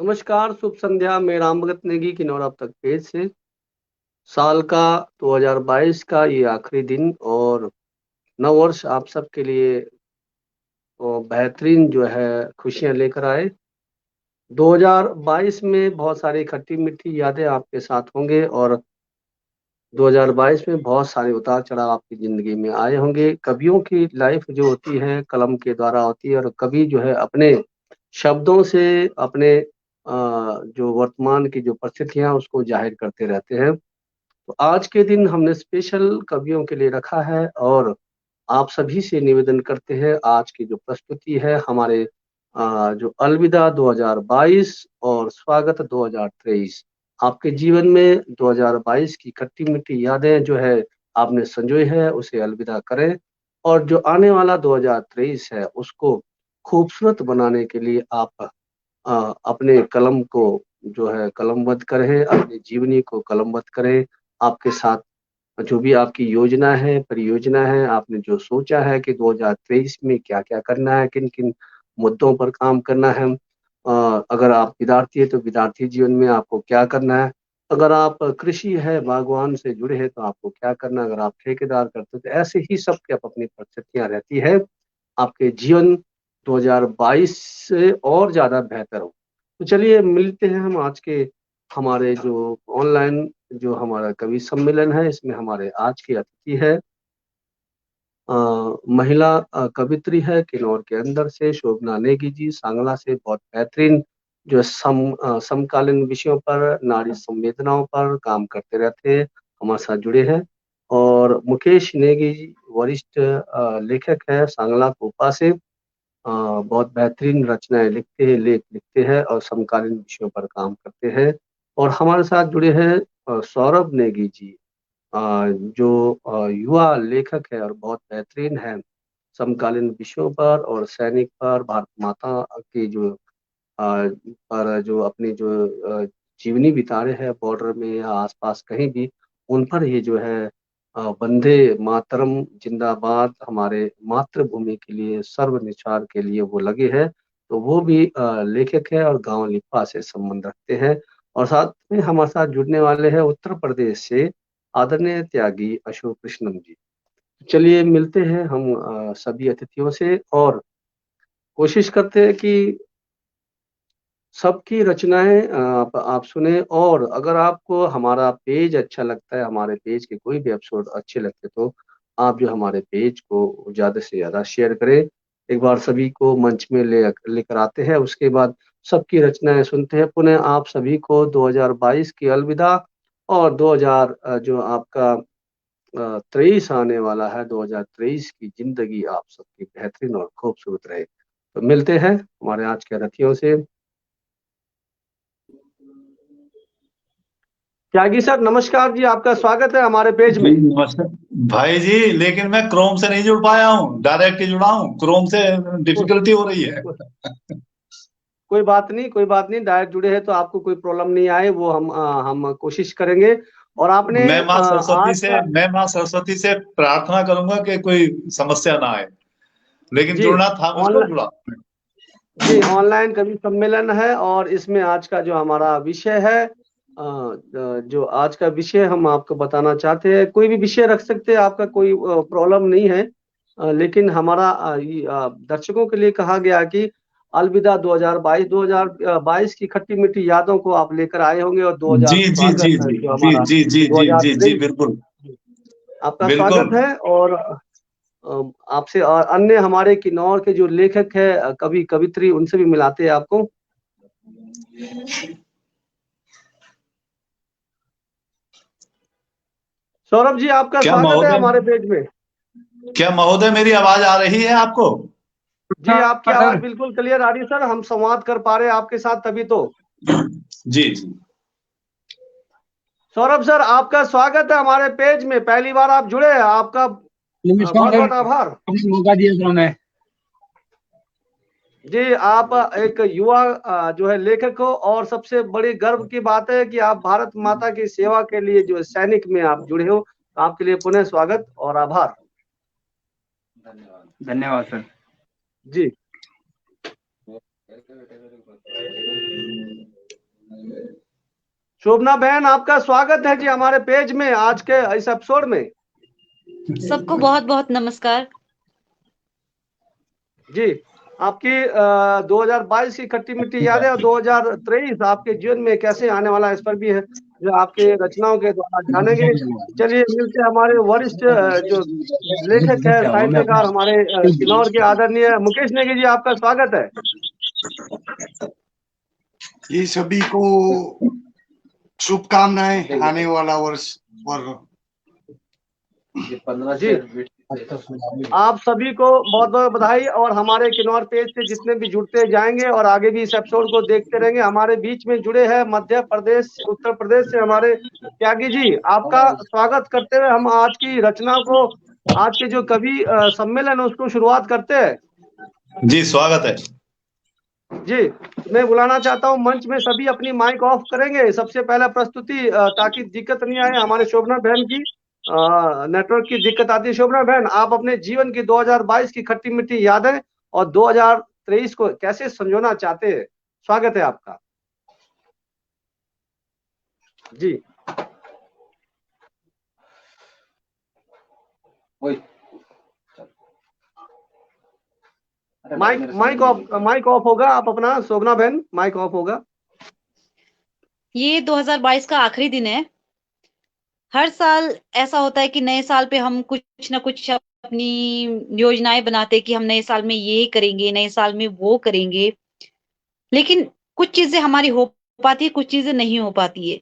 नमस्कार, शुभ संध्या। मैं राम भगत नेगी किन्नौर अब तक पेज से। साल का 2022 का ये आखिरी दिन और नव वर्ष आप सबके लिए बेहतरीन जो है खुशियां लेकर आए। 2022 में बहुत सारी खट्टी मीठी यादें आपके साथ होंगे और 2022 में बहुत सारे उतार चढ़ाव आपकी जिंदगी में आए होंगे। कवियों की लाइफ जो होती है कलम के द्वारा होती है, और कवि जो है अपने शब्दों से अपने जो वर्तमान की जो परिस्थितियां उसको जाहिर करते रहते हैं। तो आज के दिन हमने स्पेशल कवियों के लिए रखा है और आप सभी से निवेदन करते हैं, आज की जो प्रस्तुति है हमारे जो अलविदा 2022 और स्वागत 2023, आपके जीवन में 2022 की खट्टी मीठी यादें जो है आपने संजोई है उसे अलविदा करें, और जो आने वाला 2023 है उसको खूबसूरत बनाने के लिए आप अपने कलम को जो है कलमबद्ध करें, अपनी जीवनी को कलमबद्ध करें। आपके साथ जो भी आपकी योजना है, परियोजना है, आपने जो सोचा है कि 2023 में क्या-क्या करना है, किन-किन मुद्दों पर काम करना है। अगर आप विद्यार्थी हैं तो विद्यार्थी जीवन में आपको क्या करना है? अगर आप कृषि है, बागवान से जुड़े हैं तो आपको क्या करना है? अगर आप ठेकेदार करते हो तो ऐसे ही सबकी अपनी परिस्थितियाँ रहती है। आपके जीवन 2022 से और ज़्यादा बेहतर हो। तो चलिए मिलते हैं हम आज के हमारे जो ऑनलाइन जो हमारा कवि सम्मेलन है, इसमें हमारे आज की अतिथि है अ, महिला कवियत्री है किन्नौर के अंदर से शोभना नेगी जी, सांगला से बहुत बेहतरीन जो समकालीन विषयों पर, नारी संवेदनाओं पर काम करते रहते हैं, हमारे साथ जुड़े हैं। और मुकेश नेगी जी वरिष्ठ लेखक है सांगला कोपा से, बहुत बेहतरीन रचनाएँ लिखते हैं, लेख लिखते हैं और समकालीन विषयों पर काम करते हैं। और हमारे साथ जुड़े हैं सौरभ नेगी जी, अ, जो युवा लेखक है और बहुत बेहतरीन है समकालीन विषयों पर और सैनिक पर, भारत माता की जो पर जो अपनी जो जीवनी बिता रहे हैं बॉर्डर में या आस-पास कहीं भी, उन पर ये जो है वंदे मातरम जिंदाबाद, हमारे मातृभूमि के लिए, सर्वनिच्छार के लिए वो लगे हैं। तो वो भी लेखक है और गाँव लिप्पा से संबंध रखते हैं। और साथ में हमारे साथ जुड़ने वाले हैं उत्तर प्रदेश से आदरणीय त्यागी अशोक कृष्णम जी। चलिए मिलते हैं हम सभी अतिथियों से और कोशिश करते हैं कि सबकी रचनाएँ आप सुने, और अगर आपको हमारा पेज अच्छा लगता है, हमारे पेज के कोई भी एपिसोड अच्छे लगते तो आप जो हमारे पेज को ज़्यादा से ज़्यादा शेयर करें। एक बार सभी को मंच में लेकर आते हैं, उसके बाद सबकी रचनाएँ सुनते हैं। पुनः आप सभी को 2022 की अलविदा और 2000 जो आपका 23 आने वाला है, 2023 की ज़िंदगी आप सबकी बेहतरीन और खूबसूरत रहे। तो मिलते हैं हमारे आज के अतिथियों से। त्यागी सर नमस्कार जी, आपका स्वागत है हमारे पेज जी में। नमस्कार भाई जी। लेकिन मैं क्रोम से नहीं जुड़ पाया हूँ, डायरेक्ट ही जुड़ा हूँ। क्रोम से को, डिफिकल्टी हो रही है। को, कोई बात नहीं, कोई बात नहीं, डायरेक्ट जुड़े हैं तो आपको कोई प्रॉब्लम नहीं आए, वो हम कोशिश करेंगे। और आपने आज का मैं माँ सरस्वती से प्रार्थना करूंगा कि कोई समस्या ना आए, लेकिन जी जुड़ना था मुझको, ऑनलाइन जुड़ा। जी ऑनलाइन कवि सम्मेलन है और इसमें आज का जो हमारा विषय है जो आज का विषय हम आपको बताना चाहते हैं, कोई भी विषय रख सकते हैं, आपका कोई प्रॉब्लम नहीं है। लेकिन हमारा दर्शकों के लिए कहा गया कि अलविदा 2022 की खट्टी मीठी यादों को आप लेकर आए होंगे, और जी 2000 जी जी स्वागत है जी जो जी हमारा जी जी जी जी जी 2023 बिल्कुल आपका बिल्कुल। स्वागत है। और आपसे और अन्य हमारे किन्नौर के जो लेखक है कवि कवित्री, उनसे भी मिलाते हैं आपको। सौरभ जी आपका क्या स्वागत है महोदय, हमारे पेज में। क्या महोदय मेरी आवाज आ रही है आपको? जी आपकी हाँ आवाज सर। बिल्कुल क्लियर आ रही है सर, हम संवाद कर पा रहे हैं आपके साथ तभी तो। जी जी। सौरभ सर आपका स्वागत है हमारे पेज में, पहली बार आप जुड़े हैं, आपका नमस्कार बहुत सर, बहुत आभार। आपने मौका दिया सर हमें। जी आप एक युवा जो है लेखक हो, और सबसे बड़ी गर्व की बात है कि आप भारत माता की सेवा के लिए जो सैनिक में आप जुड़े हो। आपके लिए पुनः स्वागत और आभार। धन्यवाद सर। जी शोभना बहन, आपका स्वागत है जी हमारे पेज में आज के इस एपिसोड में। सबको बहुत बहुत नमस्कार जी। आपकी 2022 की खट्टी मीठी यादें और 2023 आपके जीवन में कैसे आने वाला है, इस पर भी है जो आपके रचनाओं के द्वारा जानेंगे। चलिए मिलते हैं हमारे वरिष्ठ जो लेखक है, साहित्यकार, हमारे किन्नौर के आदरणीय मुकेश नेगी जी, आपका स्वागत है। ये सभी को शुभकामनाएं आने वाला वर्ष पर। जी, आप सभी को बहुत बहुत बधाई। और हमारे किन्नौर पेज से जितने भी जुड़ते जाएंगे और आगे भी इस एपिसोड को देखते रहेंगे। हमारे बीच में जुड़े हैं मध्य प्रदेश, उत्तर प्रदेश से हमारे त्यागी जी, आपका स्वागत करते हुए हम आज की रचना को, आज के जो कवि सम्मेलन है उसको शुरुआत करते हैं। जी स्वागत है जी, मैं बुलाना चाहता हूं मंच में, सभी अपनी माइक ऑफ करेंगे। सबसे पहला प्रस्तुति, ताकि दिक्कत नहीं आए हमारे शोभना बहन की, नेटवर्क की दिक्कत आती है। शोभना बहन, आप अपने जीवन की 2022 की खट्टी मीठी यादें और 2023 को कैसे संजोना चाहते हैं, स्वागत है आपका। जी, माइक ऑफ होगा आप अपना, शोभना बहन माइक ऑफ होगा। ये 2022 का आखिरी दिन है। हर साल ऐसा होता है कि नए साल पे हम कुछ ना कुछ अपनी योजनाएं बनाते हैं कि हम नए साल में ये करेंगे, नए साल में वो करेंगे, लेकिन कुछ चीजें हमारी हो पाती है, कुछ चीजें नहीं हो पाती है।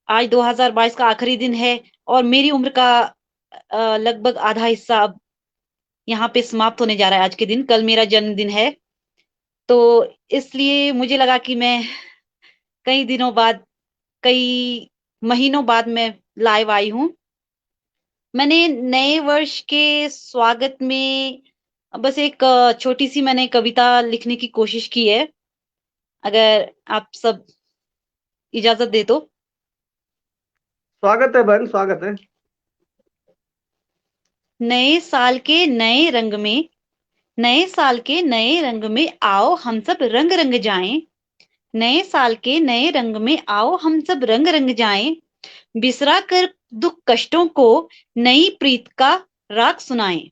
आज 2022 का आखिरी दिन है और मेरी उम्र का लगभग आधा हिस्सा अब यहाँ पे समाप्त होने जा रहा है आज के दिन। कल मेरा जन्मदिन है, तो इसलिए मुझे लगा कि मैं कई दिनों बाद, कई महीनों बाद मैं लाइव आई हूँ। मैंने नए वर्ष के स्वागत में बस एक छोटी सी मैंने कविता लिखने की कोशिश की है, अगर आप सब इजाजत दे तो। स्वागत है बहन, स्वागत है। नए साल के नए रंग में, नए साल के नए रंग में आओ हम सब रंग रंग जाएं। नए साल के नए रंग में आओ हम सब रंग रंग जाएं। बिसरा कर दुख कष्टों को नई प्रीत का राग सुनाएं।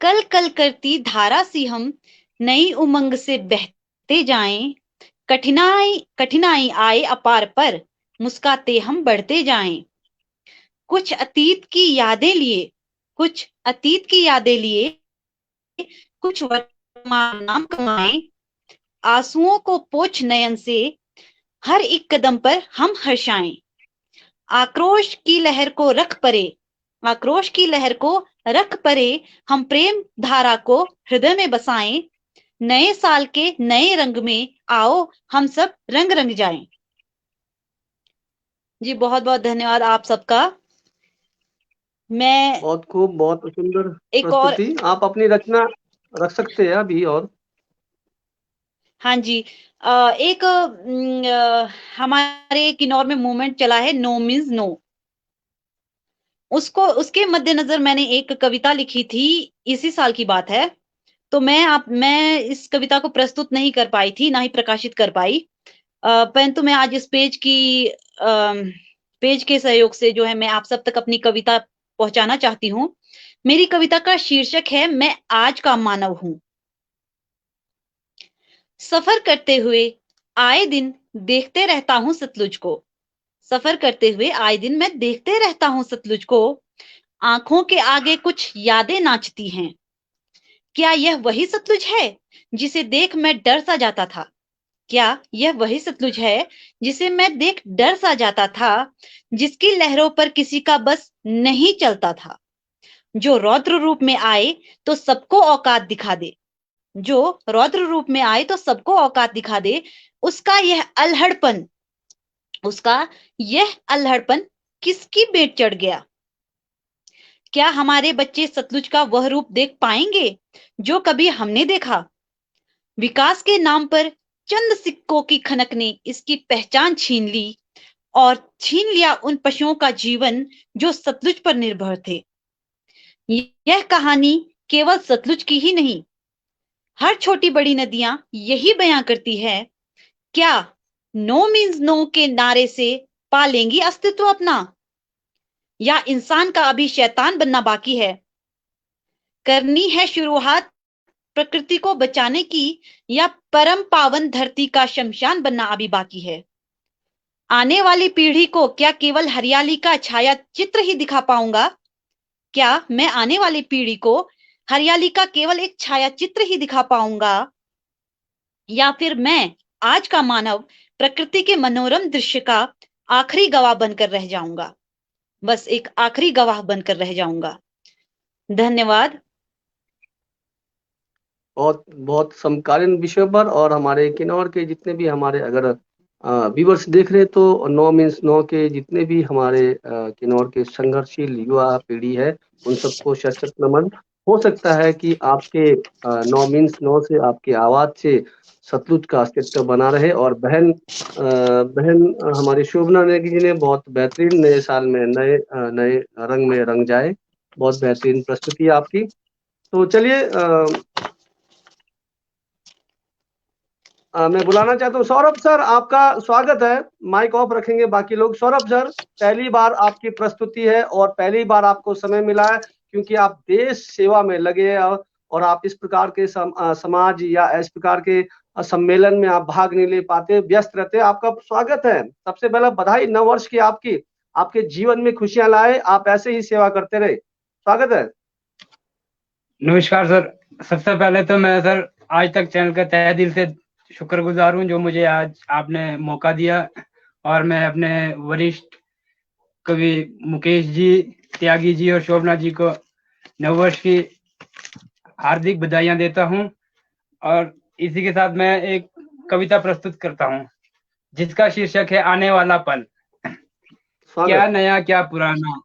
कल कल करती धारा सी हम नई उमंग से बहते जाएं। कठिनाई कठिनाई आए अपार पर मुस्काते हम बढ़ते जाएं। कुछ अतीत की यादें लिए, कुछ अतीत की यादें लिए, कुछ वर्तमान नाम कमाएं। आंसुओं को पोंछ नयन से हर एक कदम पर हम हर्षाएं। आक्रोश की लहर को रख परे, आक्रोश की लहर को रख परे, हम प्रेम धारा को हृदय में बसाएं। नए साल के नए रंग में आओ हम सब रंग रंग जाएं। जी बहुत बहुत धन्यवाद आप सबका। मैं बहुत खूब, बहुत सुंदर एक और, प्रस्तुति। आप अपनी रचना रख सकते हैं अभी। और हाँ जी, एक हमारे किन्नौर में मूवमेंट चला है नो मीन्स नो, उसको, उसके मद्देनजर मैंने एक कविता लिखी थी। इसी साल की बात है। तो मैं इस कविता को प्रस्तुत नहीं कर पाई थी, ना ही प्रकाशित कर पाई, परंतु मैं आज इस पेज के सहयोग से जो है मैं आप सब तक अपनी कविता पहुंचाना चाहती हूँ। मेरी कविता का शीर्षक है मैं आज का मानव हूं। सफर करते हुए आए दिन देखते रहता हूं सतलुज को। सफर करते हुए आए दिन मैं देखते रहता हूं सतलुज को। आंखों के आगे कुछ यादें नाचती हैं। क्या यह वही सतलुज है जिसे देख मैं डर सा जाता था? क्या यह वही सतलुज है जिसे मैं देख डर सा जाता था? जिसकी लहरों पर किसी का बस नहीं चलता था। जो रौद्र रूप में आए तो सबको औकात दिखा दे, जो रौद्र रूप में आए तो सबको औकात दिखा दे। उसका यह अल्हड़पन, उसका यह अल्हड़पन किसकी भेंट चढ़ गया? क्या हमारे बच्चे सतलुज का वह रूप देख पाएंगे जो कभी हमने देखा? विकास के नाम पर चंद सिक्कों की खनक ने इसकी पहचान छीन ली और छीन लिया उन पशुओं का जीवन जो सतलुज पर निर्भर थे। यह कहानी केवल सतलुज की ही नहीं, हर छोटी बड़ी नदियां यही बयां करती है, क्या नो मीन्स नो के नारे से पा लेंगी अस्तित्व अपना, या इंसान का अभी शैतान बनना बाकी है? करनी है शुरुआत प्रकृति को बचाने की, या परम पावन धरती का शमशान बनना अभी बाकी है? आने वाली पीढ़ी को क्या केवल हरियाली का छाया चित्र ही दिखा पाऊंगा? क्या मैं आने वाली पीढ़ी को हरियाली का केवल एक छाया चित्र ही दिखा पाऊंगा, या फिर मैं आज का मानव प्रकृति के मनोरम दृश्य का आखिरी गवाह बनकर रह जाऊंगा? बस एक आखिरी गवाह बनकर रह जाऊंगा। धन्यवाद। बहुत बहुत समकालीन विषयों पर, और हमारे किन्नौर के जितने भी हमारे अगर व्यूवर्स देख रहे तो नो मीन्स नो के जितने भी हमारे किन्नौर के संघर्षशील युवा पीढ़ी है, उन सबको शत शत नमन। हो सकता है कि आपके नो मीन्स नो से, आपकी आवाज से सतलुज का अस्तित्व बना रहे, और बहन हमारी शोभना नेगी जी ने बहुत बेहतरीन नए साल में नए रंग में रंग जाए, बहुत बेहतरीन प्रस्तुति आपकी। तो चलिए मैं बुलाना चाहता हूँ सौरभ सर, आपका स्वागत है। माइक ऑफ रखेंगे बाकी लोग। सौरभ सर, पहली बार आपकी प्रस्तुति है और पहली बार आपको समय मिला है, क्योंकि आप देश सेवा में लगे हैं, और आप इस प्रकार के समाज या इस प्रकार के सम्मेलन में आप भाग नहीं ले पाते, व्यस्त रहते। आपका स्वागत है। सबसे पहले बधाई नव वर्ष की आपकी, आपके जीवन में खुशियां लाए, आप ऐसे ही सेवा करते रहे। स्वागत है। नमस्कार सर। सबसे पहले तो मैं सर आज तक चैनल का तहे दिल से शुक्रगुजार हूँ जो मुझे आज आपने मौका दिया, और मैं अपने वरिष्ठ कवि मुकेश जी, त्यागी जी और शोभना जी को नववर्ष की हार्दिक बधाइयां देता हूँ। और इसी के साथ मैं एक कविता प्रस्तुत करता हूँ जिसका शीर्षक है आने वाला पल। क्या नया क्या पुराना,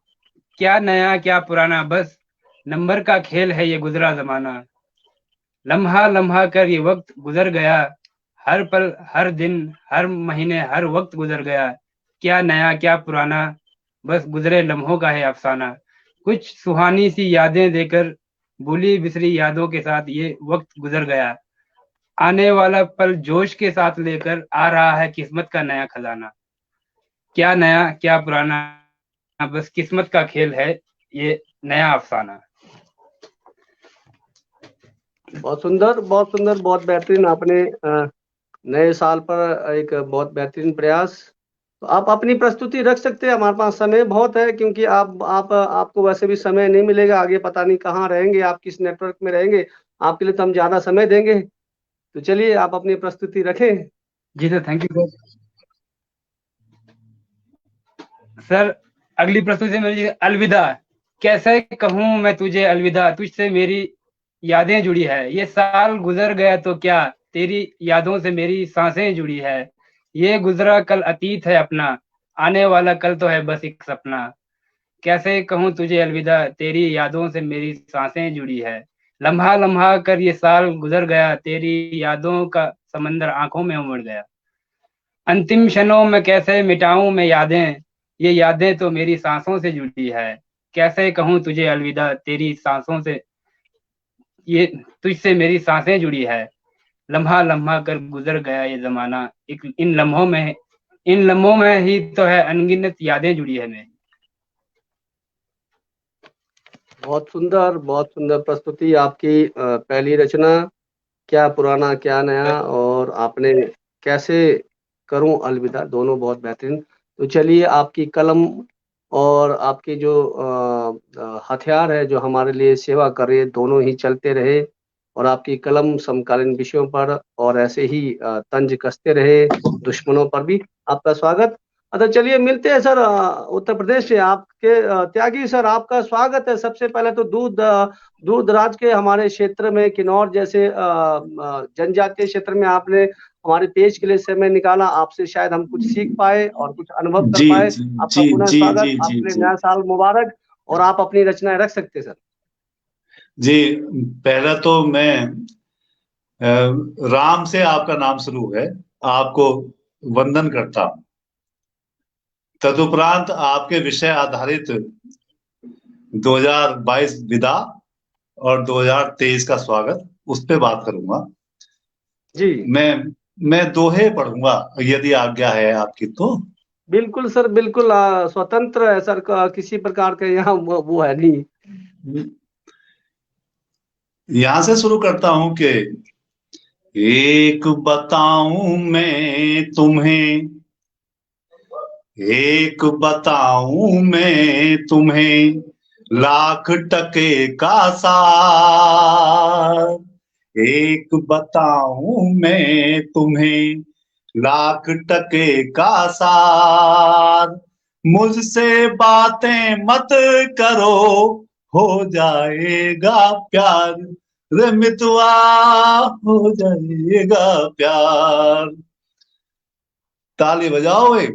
क्या नया क्या पुराना, बस नंबर का खेल है ये गुजरा जमाना। लम्हा लम्हा कर ये वक्त गुजर गया, हर पल हर दिन हर महीने हर वक्त गुजर गया। क्या नया क्या पुराना, बस गुजरे लम्हों का है अफसाना। कुछ सुहानी सी यादें देकर भूली बिसरी यादों के साथ ये वक्त गुजर गया। आने वाला पल जोश के साथ लेकर आ रहा है किस्मत का नया खजाना। क्या नया क्या पुराना, बस किस्मत का खेल है ये नया अफसाना। बहुत सुंदर, बहुत सुंदर, बहुत बेहतरीन। आपने नए साल पर एक बहुत बेहतरीन प्रयास। तो आप अपनी प्रस्तुति रख सकते हैं, हमारे पास समय बहुत है, क्योंकि आपको वैसे भी समय नहीं मिलेगा आगे, पता नहीं कहाँ रहेंगे आप, किस नेटवर्क में रहेंगे। आपके लिए तो हम ज्यादा समय देंगे। तो चलिए आप अपनी प्रस्तुति रखें। जी sir, thank you sir. Sir अगली प्रस्तुति मेरी अलविदा। कैसे कहूँ मैं तुझे अलविदा, तुझसे मेरी यादें जुड़ी है। ये साल गुजर गया तो क्या, तेरी यादों से मेरी सांसें जुड़ी है। ये गुजरा कल अतीत है अपना, आने वाला कल तो है बस एक सपना। कैसे कहूँ तुझे अलविदा, तेरी यादों से मेरी सांसें जुड़ी है। लम्हा लम्हा कर ये साल गुजर गया, तेरी यादों का समंदर आंखों में उमड़ गया। अंतिम क्षणों में कैसे मिटाऊं मैं यादें, ये यादें तो मेरी सांसों से जुड़ी है। कैसे कहूँ तुझे अलविदा, तेरी सांसों से ये तुझसे मेरी सांसें जुड़ी है। लम्हा लम्हा कर गुजर गया ये जमाना, इन लम्हों में ही तो है अनगिनत यादें जुड़ी है मेरी। बहुत सुंदर प्रस्तुति आपकी। पहली रचना क्या पुराना क्या नया, और आपने कैसे करूं अलविदा, दोनों बहुत बेहतरीन। तो चलिए आपकी कलम और आपके जो हथियार है जो हमारे लिए सेवा कर रहे हैं, दोनों ही चलते रहे, और आपकी कलम समकालीन विषयों पर और ऐसे ही तंज कसते रहे दुश्मनों पर भी। आपका स्वागत। अच्छा चलिए मिलते हैं सर, उत्तर प्रदेश से आपके त्यागी सर, आपका स्वागत है। सबसे पहले तो दूर दराज के हमारे क्षेत्र में, किन्नौर जैसे जनजातीय क्षेत्र में आपने हमारे पेज के लिए समय निकाला। आपसे शायद हम कुछ सीख पाए और कुछ अनुभव कर जी पाए। जी आपका जी पुनः जी स्वागत। जी जी आपके लिए जी नया साल मुबारक, और आप अपनी रचनाएं रख सकते हैं सर। जी। पहला तो मैं राम से आपका नाम शुरू है, आपको वंदन करता हूं। तदुपरांत आपके विषय आधारित 2022 विदा और 2023 का स्वागत। उस पे बात करूंगा। जी मैं दोहे पढ़ूंगा यदि आज्ञा है आपकी तो। बिल्कुल सर, बिल्कुल स्वतंत्र है सर का, किसी प्रकार का यहाँ वो है नहीं। यहां से शुरू करता हूं कि एक बताऊं मैं तुम्हें, एक बताऊं मैं तुम्हें, लाख टके का सार। एक बताऊं मैं तुम्हें, लाख टके का सार। मुझसे बातें मत करो, हो जाएगा प्यार। रे मितवा, हो जाएगा प्यार। ताली बजाओ एक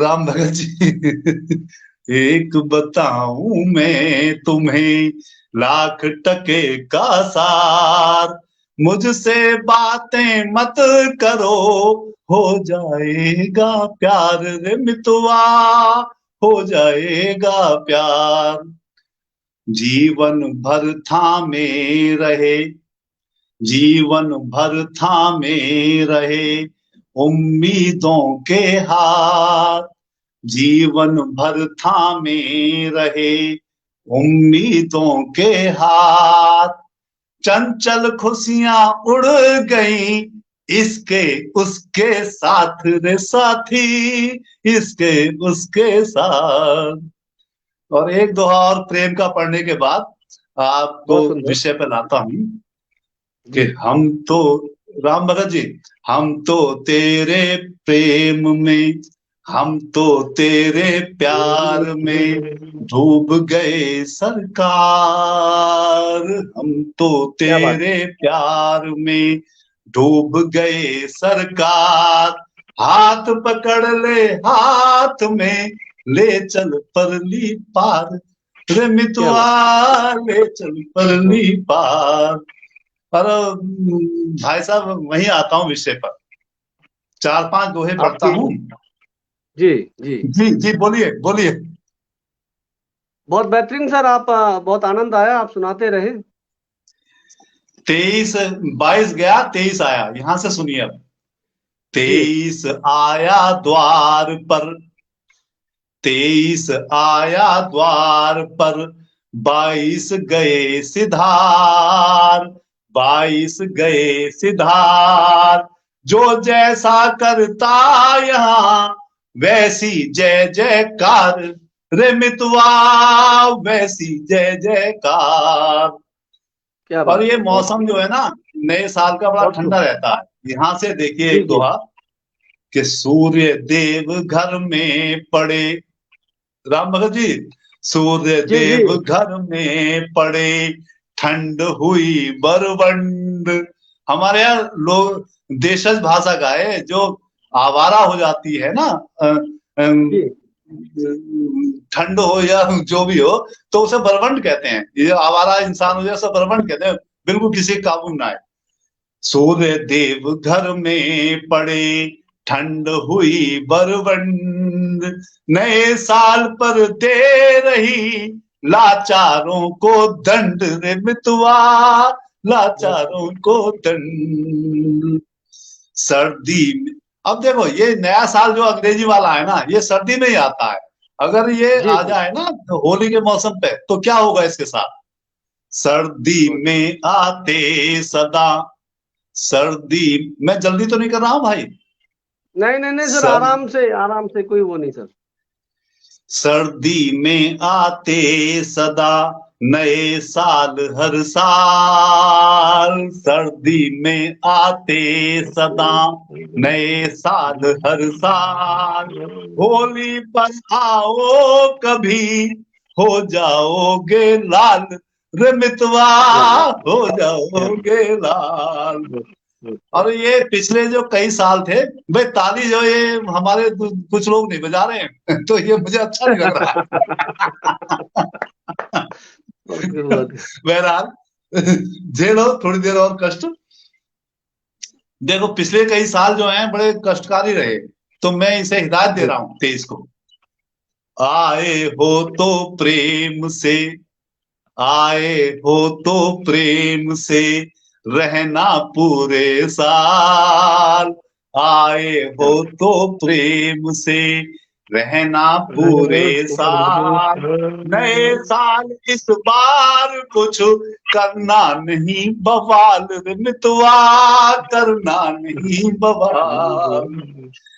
राम भगत जी। एक बताऊं मैं तुम्हें, लाख टके का सार। मुझसे बातें मत करो, हो जाएगा प्यार। रे मितवा, हो जाएगा प्यार। जीवन भर थामे रहे, जीवन भर थामे रहे उम्मीदों के हाथ। जीवन भर थामे रहे उम्मीदों के हाथ। चंचल खुशियां उड़ गई इसके उसके साथ रे साथी, इसके उसके साथ। और एक दोहा और प्रेम का पढ़ने के बाद आपको बहुत सुंदर विषय पे लाता हूं कि जी। हम तो, राम भगत जी, हम तो तेरे प्रेम में, हम तो तेरे प्यार में डूब गए सरकार। हम तो क्या बात तेरे प्यार में डूब गए सरकार। हाथ पकड़ ले हाथ में, ले चल परली पार। रे क्या मितवा, बात ले चल परली पार। पर भाई साहब वहीं आता हूँ विषय पर, 4-5 दोहे पढ़ता आपकी हूँ। जी जी जी जी, बोलिए बोलिए। बहुत बेहतरीन सर, आप बहुत आनंद आया, आप सुनाते रहे। 23 22 गया 23 आया, यहां से सुनिए अब। जी 23 आया द्वार पर, 23 आया द्वार पर, 22 गए सिधार। 22 गए सिधार। जो जैसा करता यहाँ वैसी जय जयकार। रे मितवा, वैसी जय जयकार। क्या और बात ये है, बहुत मौसम जो है ना, नए साल का बड़ा बहुत खूब। ठंडा रहता है। यहां से देखिए जी एक जी दोहा कि सूर्य देव घर में पड़े, राम भगत जी, सूर्य जी जी देव घर में पड़े, ठंड हुई बरवंड। हमारे यहाँ लोग देशज भाषा का है, जो आवारा हो जाती है ना, जी ठंड हो या जो भी हो, तो उसे बरवंड कहते हैं। ये आवारा इंसान हो जाए उसे बरवंड कहते हैं, बिल्कुल किसी काबू ना आए। सूर्य देव घर में पड़े, ठंड हुई बरवंड। नए साल पर दे रही लाचारों को दंड। रे मितवा, बहुत लाचारों को दंड। सर्दी में, अब देखो ये नया साल जो अंग्रेजी वाला है ना, ये सर्दी में ही आता है। अगर ये जी आ जी जाए ना होली के मौसम पे, तो क्या होगा इसके साथ। सर्दी बहुत में आते सदा, सर्दी, मैं जल्दी तो नहीं कर रहा हूं भाई। नहीं नहीं नहीं सर, सर, आराम से, कोई वो नहीं सर। सर्दी में आते सदा नए साल हर साल। सर्दी में आते सदा नए साल हर साल। होली पर आओ कभी, हो जाओगे लाल। रे मितवा, क्या बात हो क्या जाओगे लाल। बात। और ये पिछले जो कई साल थे, भाई ताली जो ये हमारे कुछ लोग नहीं बजा रहे हैं, तो ये मुझे अच्छा नहीं लग रहा बहुत बहरहाल, झेलो थोड़ी देर और कष्ट। देखो पिछले कई साल जो हैं बड़े कष्टकारी रहे, तो मैं इसे हिदायत दे जी रहा हूं 23 को। आए हो तो प्रेम से, आए हो तो प्रेम से, रहना पूरे साल, आए हो तो प्रेम से रहना पूरे साल। नए साल इस बार कुछ करना नहीं बवाल रे मितवा, करना नहीं बवाल।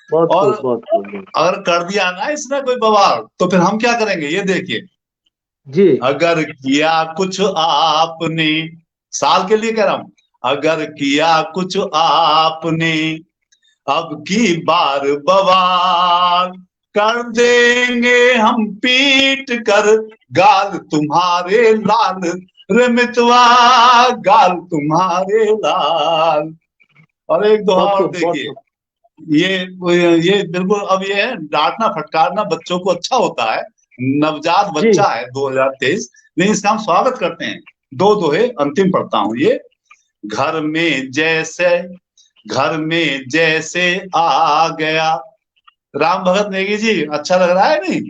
बहुत और खूब, बहुत खूब। अगर कर दिया ना इसने कोई बवाल तो फिर हम क्या करेंगे ये देखिए। जी अगर किया कुछ आपने, साल के लिए कह रहा हूं, अगर किया कुछ आपने अब की बार बवाल, कर देंगे हम पीट कर गाल तुम्हारे लाल रे मितवा, गाल तुम्हारे लाल। और एक दोहा बहुत और खूब, बहुत देखिए, खूब। ये बिल्कुल अब ये है, डांटना फटकारना बच्चों को अच्छा होता है, नवजात जी बच्चा है 2023, लेकिन इसका हम स्वागत करते हैं। दो दोहे अंतिम पढ़ता हूं ये। घर में जैसे, घर में जैसे आ गया, राम भगत नेगी जी, अच्छा लग रहा है नहीं?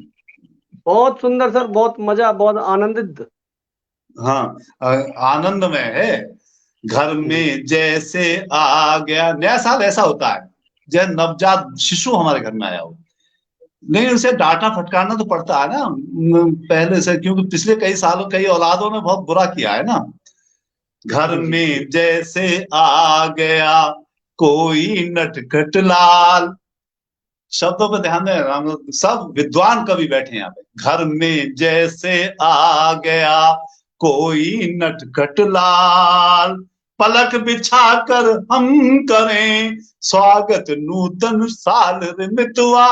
बहुत सुंदर सर, बहुत मजा, बहुत आनंदित। हाँ, आनंदमय है। घर में जैसे आ गया, नया साल ऐसा होता है जैसे नवजात शिशु हमारे घर में आया हो, नहीं उसे डांटना फटकारना तो पड़ता है ना पहले से, क्योंकि पिछले कई सालों कई औलादों ने बहुत बुरा किया है ना। घर जी जी जी। में जैसे आ गया कोई नटखट लाल, शब्दों पर ध्यान दें, हम सब विद्वान कवि बैठे हैं यहाँ पे। घर में जैसे आ गया कोई नटखट लाल, पलक बिछाकर हम करें स्वागत नूतन साल रे मितवा,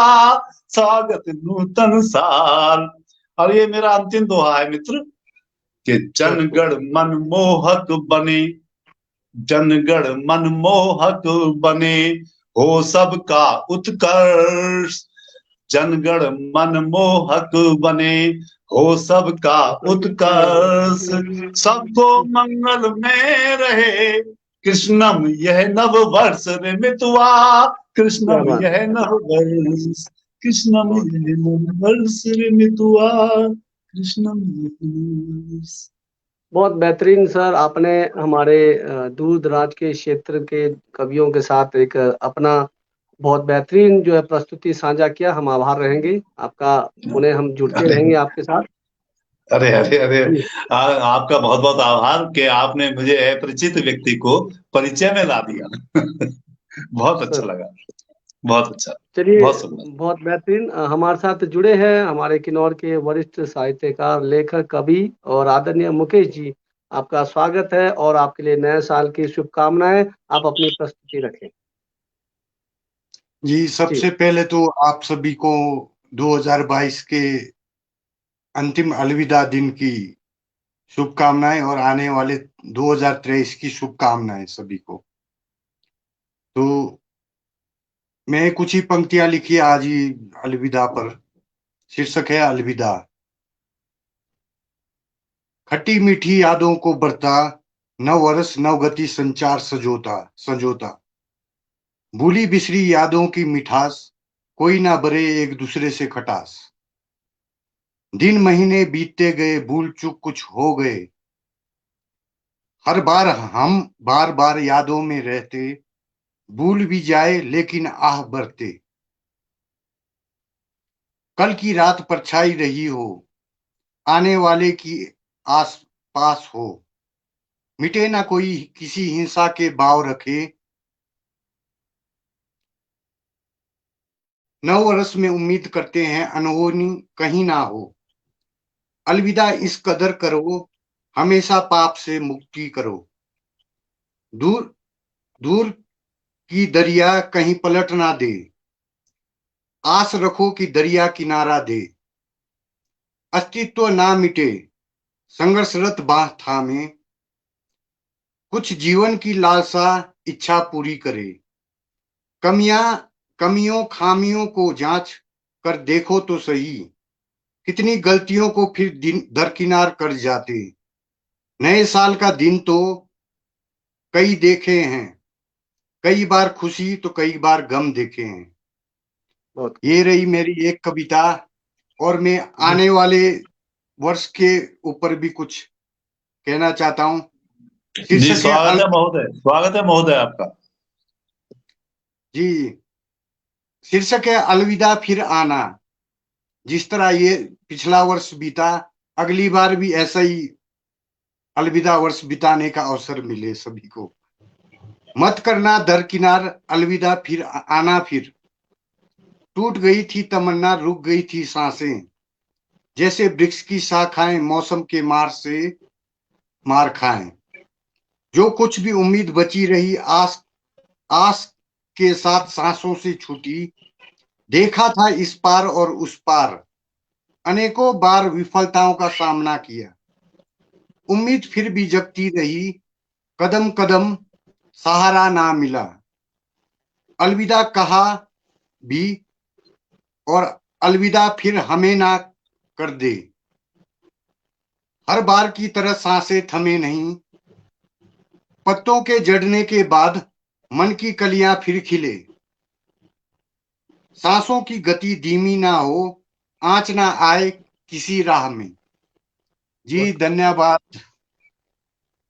स्वागत नूतन साल। और ये मेरा अंतिम दोहा है मित्र, कि बहुत खूब। जनगण मनमोहक बने, जनगण मनमोहक बने, हो सबका उत्कर्ष, जनगण मनमोहक बने, हो सबका उत्कर्ष, सबको मंगल में रहे कृष्णम यह नव वर्ष रे मितवा, क्या कृष्णम बात यह है। नव वर्ष, कृष्णम बहुत यह नव वर्ष रे मितवा, कृष्णम यह नव वर्ष। बहुत बेहतरीन सर, आपने हमारे दूर दराज के क्षेत्र के कवियों के साथ एक अपना बहुत बेहतरीन जो है प्रस्तुति साझा किया। हम आभार रहेंगे आपका, पुनः हम जुड़ते अरे रहेंगे आपके साथ। अरे अरे अरे, जी आपका बहुत बहुत आभार कि आपने मुझे अपरिचित व्यक्ति को परिचय में ला दिया। बहुत अच्छा सर, लगा, बहुत अच्छा, चलिए, बहुत सुंदर। बहुत बेहतरीन। हमारे साथ जुड़े हैं हमारे किन्नौर के वरिष्ठ साहित्यकार, लेखक, कवि और आदरणीय मुकेश जी। आपका स्वागत है और आपके लिए नए साल की शुभकामनाएं। आप अपनी प्रस्तुति रखें। जी, जी सबसे पहले तो आप सभी को 2022 के अंतिम अलविदा दिन की शुभकामनाएं और आने वाले 2023 की शुभकामनाएं सभी को। तो मैं कुछ ही पंक्तियां लिखी आज ही अलविदा पर। शीर्षक है अलविदा। खट्टी मीठी यादों को बरता, नव वर्ष नव गति संचार सजोता संजोता, भूली बिसरी यादों की मिठास, कोई ना बरे एक दूसरे से खटास। दिन महीने बीतते गए, भूल चूक कुछ हो गए, हर बार हम बार बार यादों में रहते, भूल भी जाए लेकिन आह भरते। कल की रात परछाई रही हो, आने वाले की आस पास हो, मिटे ना कोई किसी हिंसा के भाव रखे, नव वर्ष में उम्मीद करते हैं अनहोनी कहीं ना हो। अलविदा इस कदर करो, हमेशा पाप से मुक्ति करो, दूर दूर की दरिया कहीं पलट ना दे, आस रखो कि दरिया किनारा दे। अस्तित्व ना मिटे, संघर्षरत बाह थामे, कुछ जीवन की लालसा इच्छा पूरी करे। कमियों खामियों को जांच कर देखो तो सही, कितनी गलतियों को फिर दरकिनार कर जाते। नए साल का दिन तो कई देखे हैं, कई बार खुशी तो कई बार गम देखे हैं। बहुत ये रही मेरी एक कविता। और मैं जी आने वाले वर्ष के ऊपर भी कुछ कहना चाहता हूँ। जी शीर्षक है स्वागत है महोदय, स्वागत है महोदय आपका। जी, शीर्षक है अलविदा फिर आना। जिस तरह ये पिछला वर्ष बीता, अगली बार भी ऐसा ही अलविदा वर्ष बिताने का अवसर मिले सभी को। मत करना दरकिनार, अलविदा फिर आना फिर। टूट गई थी तमन्ना, रुक गई थी सांसें, जैसे वृक्ष की शाखाएं मौसम के मार से मार खाएं। जो कुछ भी उम्मीद बची रही आस आस के साथ सांसों से छूटी। देखा था इस पार और उस पार, अनेकों बार विफलताओं का सामना किया। उम्मीद फिर भी जगती रही, कदम कदम सहारा ना मिला। अलविदा कहा भी और अलविदा फिर हमें ना कर दे। हर बार की तरह सांसें थमे नहीं, पत्तों के जड़ने के बाद मन की कलियां फिर खिले। सांसों की गति धीमी ना हो, आंच ना आए किसी राह में। जी बहुत धन्यवाद।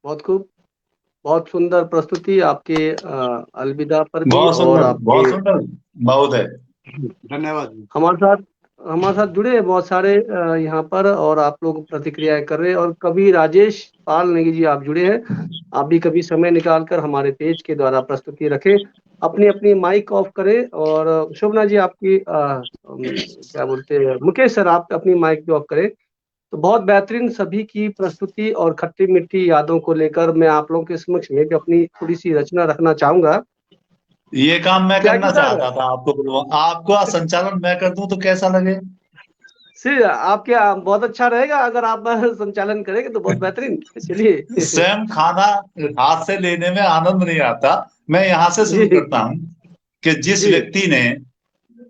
बहुत खूब, बहुत सुंदर प्रस्तुति आपके अलविदा पर भी बहुत और सुंदर, आपके बहुत सुंदर महोदय। धन्यवाद। हमारे साथ जुड़े हैं बहुत सारे यहाँ पर, और आप लोग प्रतिक्रियाएं कर रहे हैं। और कभी राजेश पाल नेगी जी आप जुड़े हैं, आप भी कभी समय निकालकर हमारे पेज के द्वारा प्रस्तुति रखें। अपनी अपनी माइक ऑफ करें। और शोभना जी आपकी क्या बोलते हैं, मुकेश सर आप अपनी माइक भी ऑफ करें। तो बहुत बेहतरीन सभी की प्रस्तुति और खट्टी मीठी यादों को लेकर मैं आप लोगों के समक्ष में भी अपनी थोड़ी सी रचना रखना चाहूंगा। ये काम मैं त्यागी करना सर, चाहता था, आपको संचालन मैं कर दूं तो कैसा लगे? सिर आपके बहुत अच्छा रहेगा अगर आप संचालन करेंगे तो बहुत बेहतरीन। चलिए। स्वयं खाना हाथ से लेने में आनंद नहीं आता। मैं यहाँ से जी शुरू करता हूँ कि जिस जी, व्यक्ति ने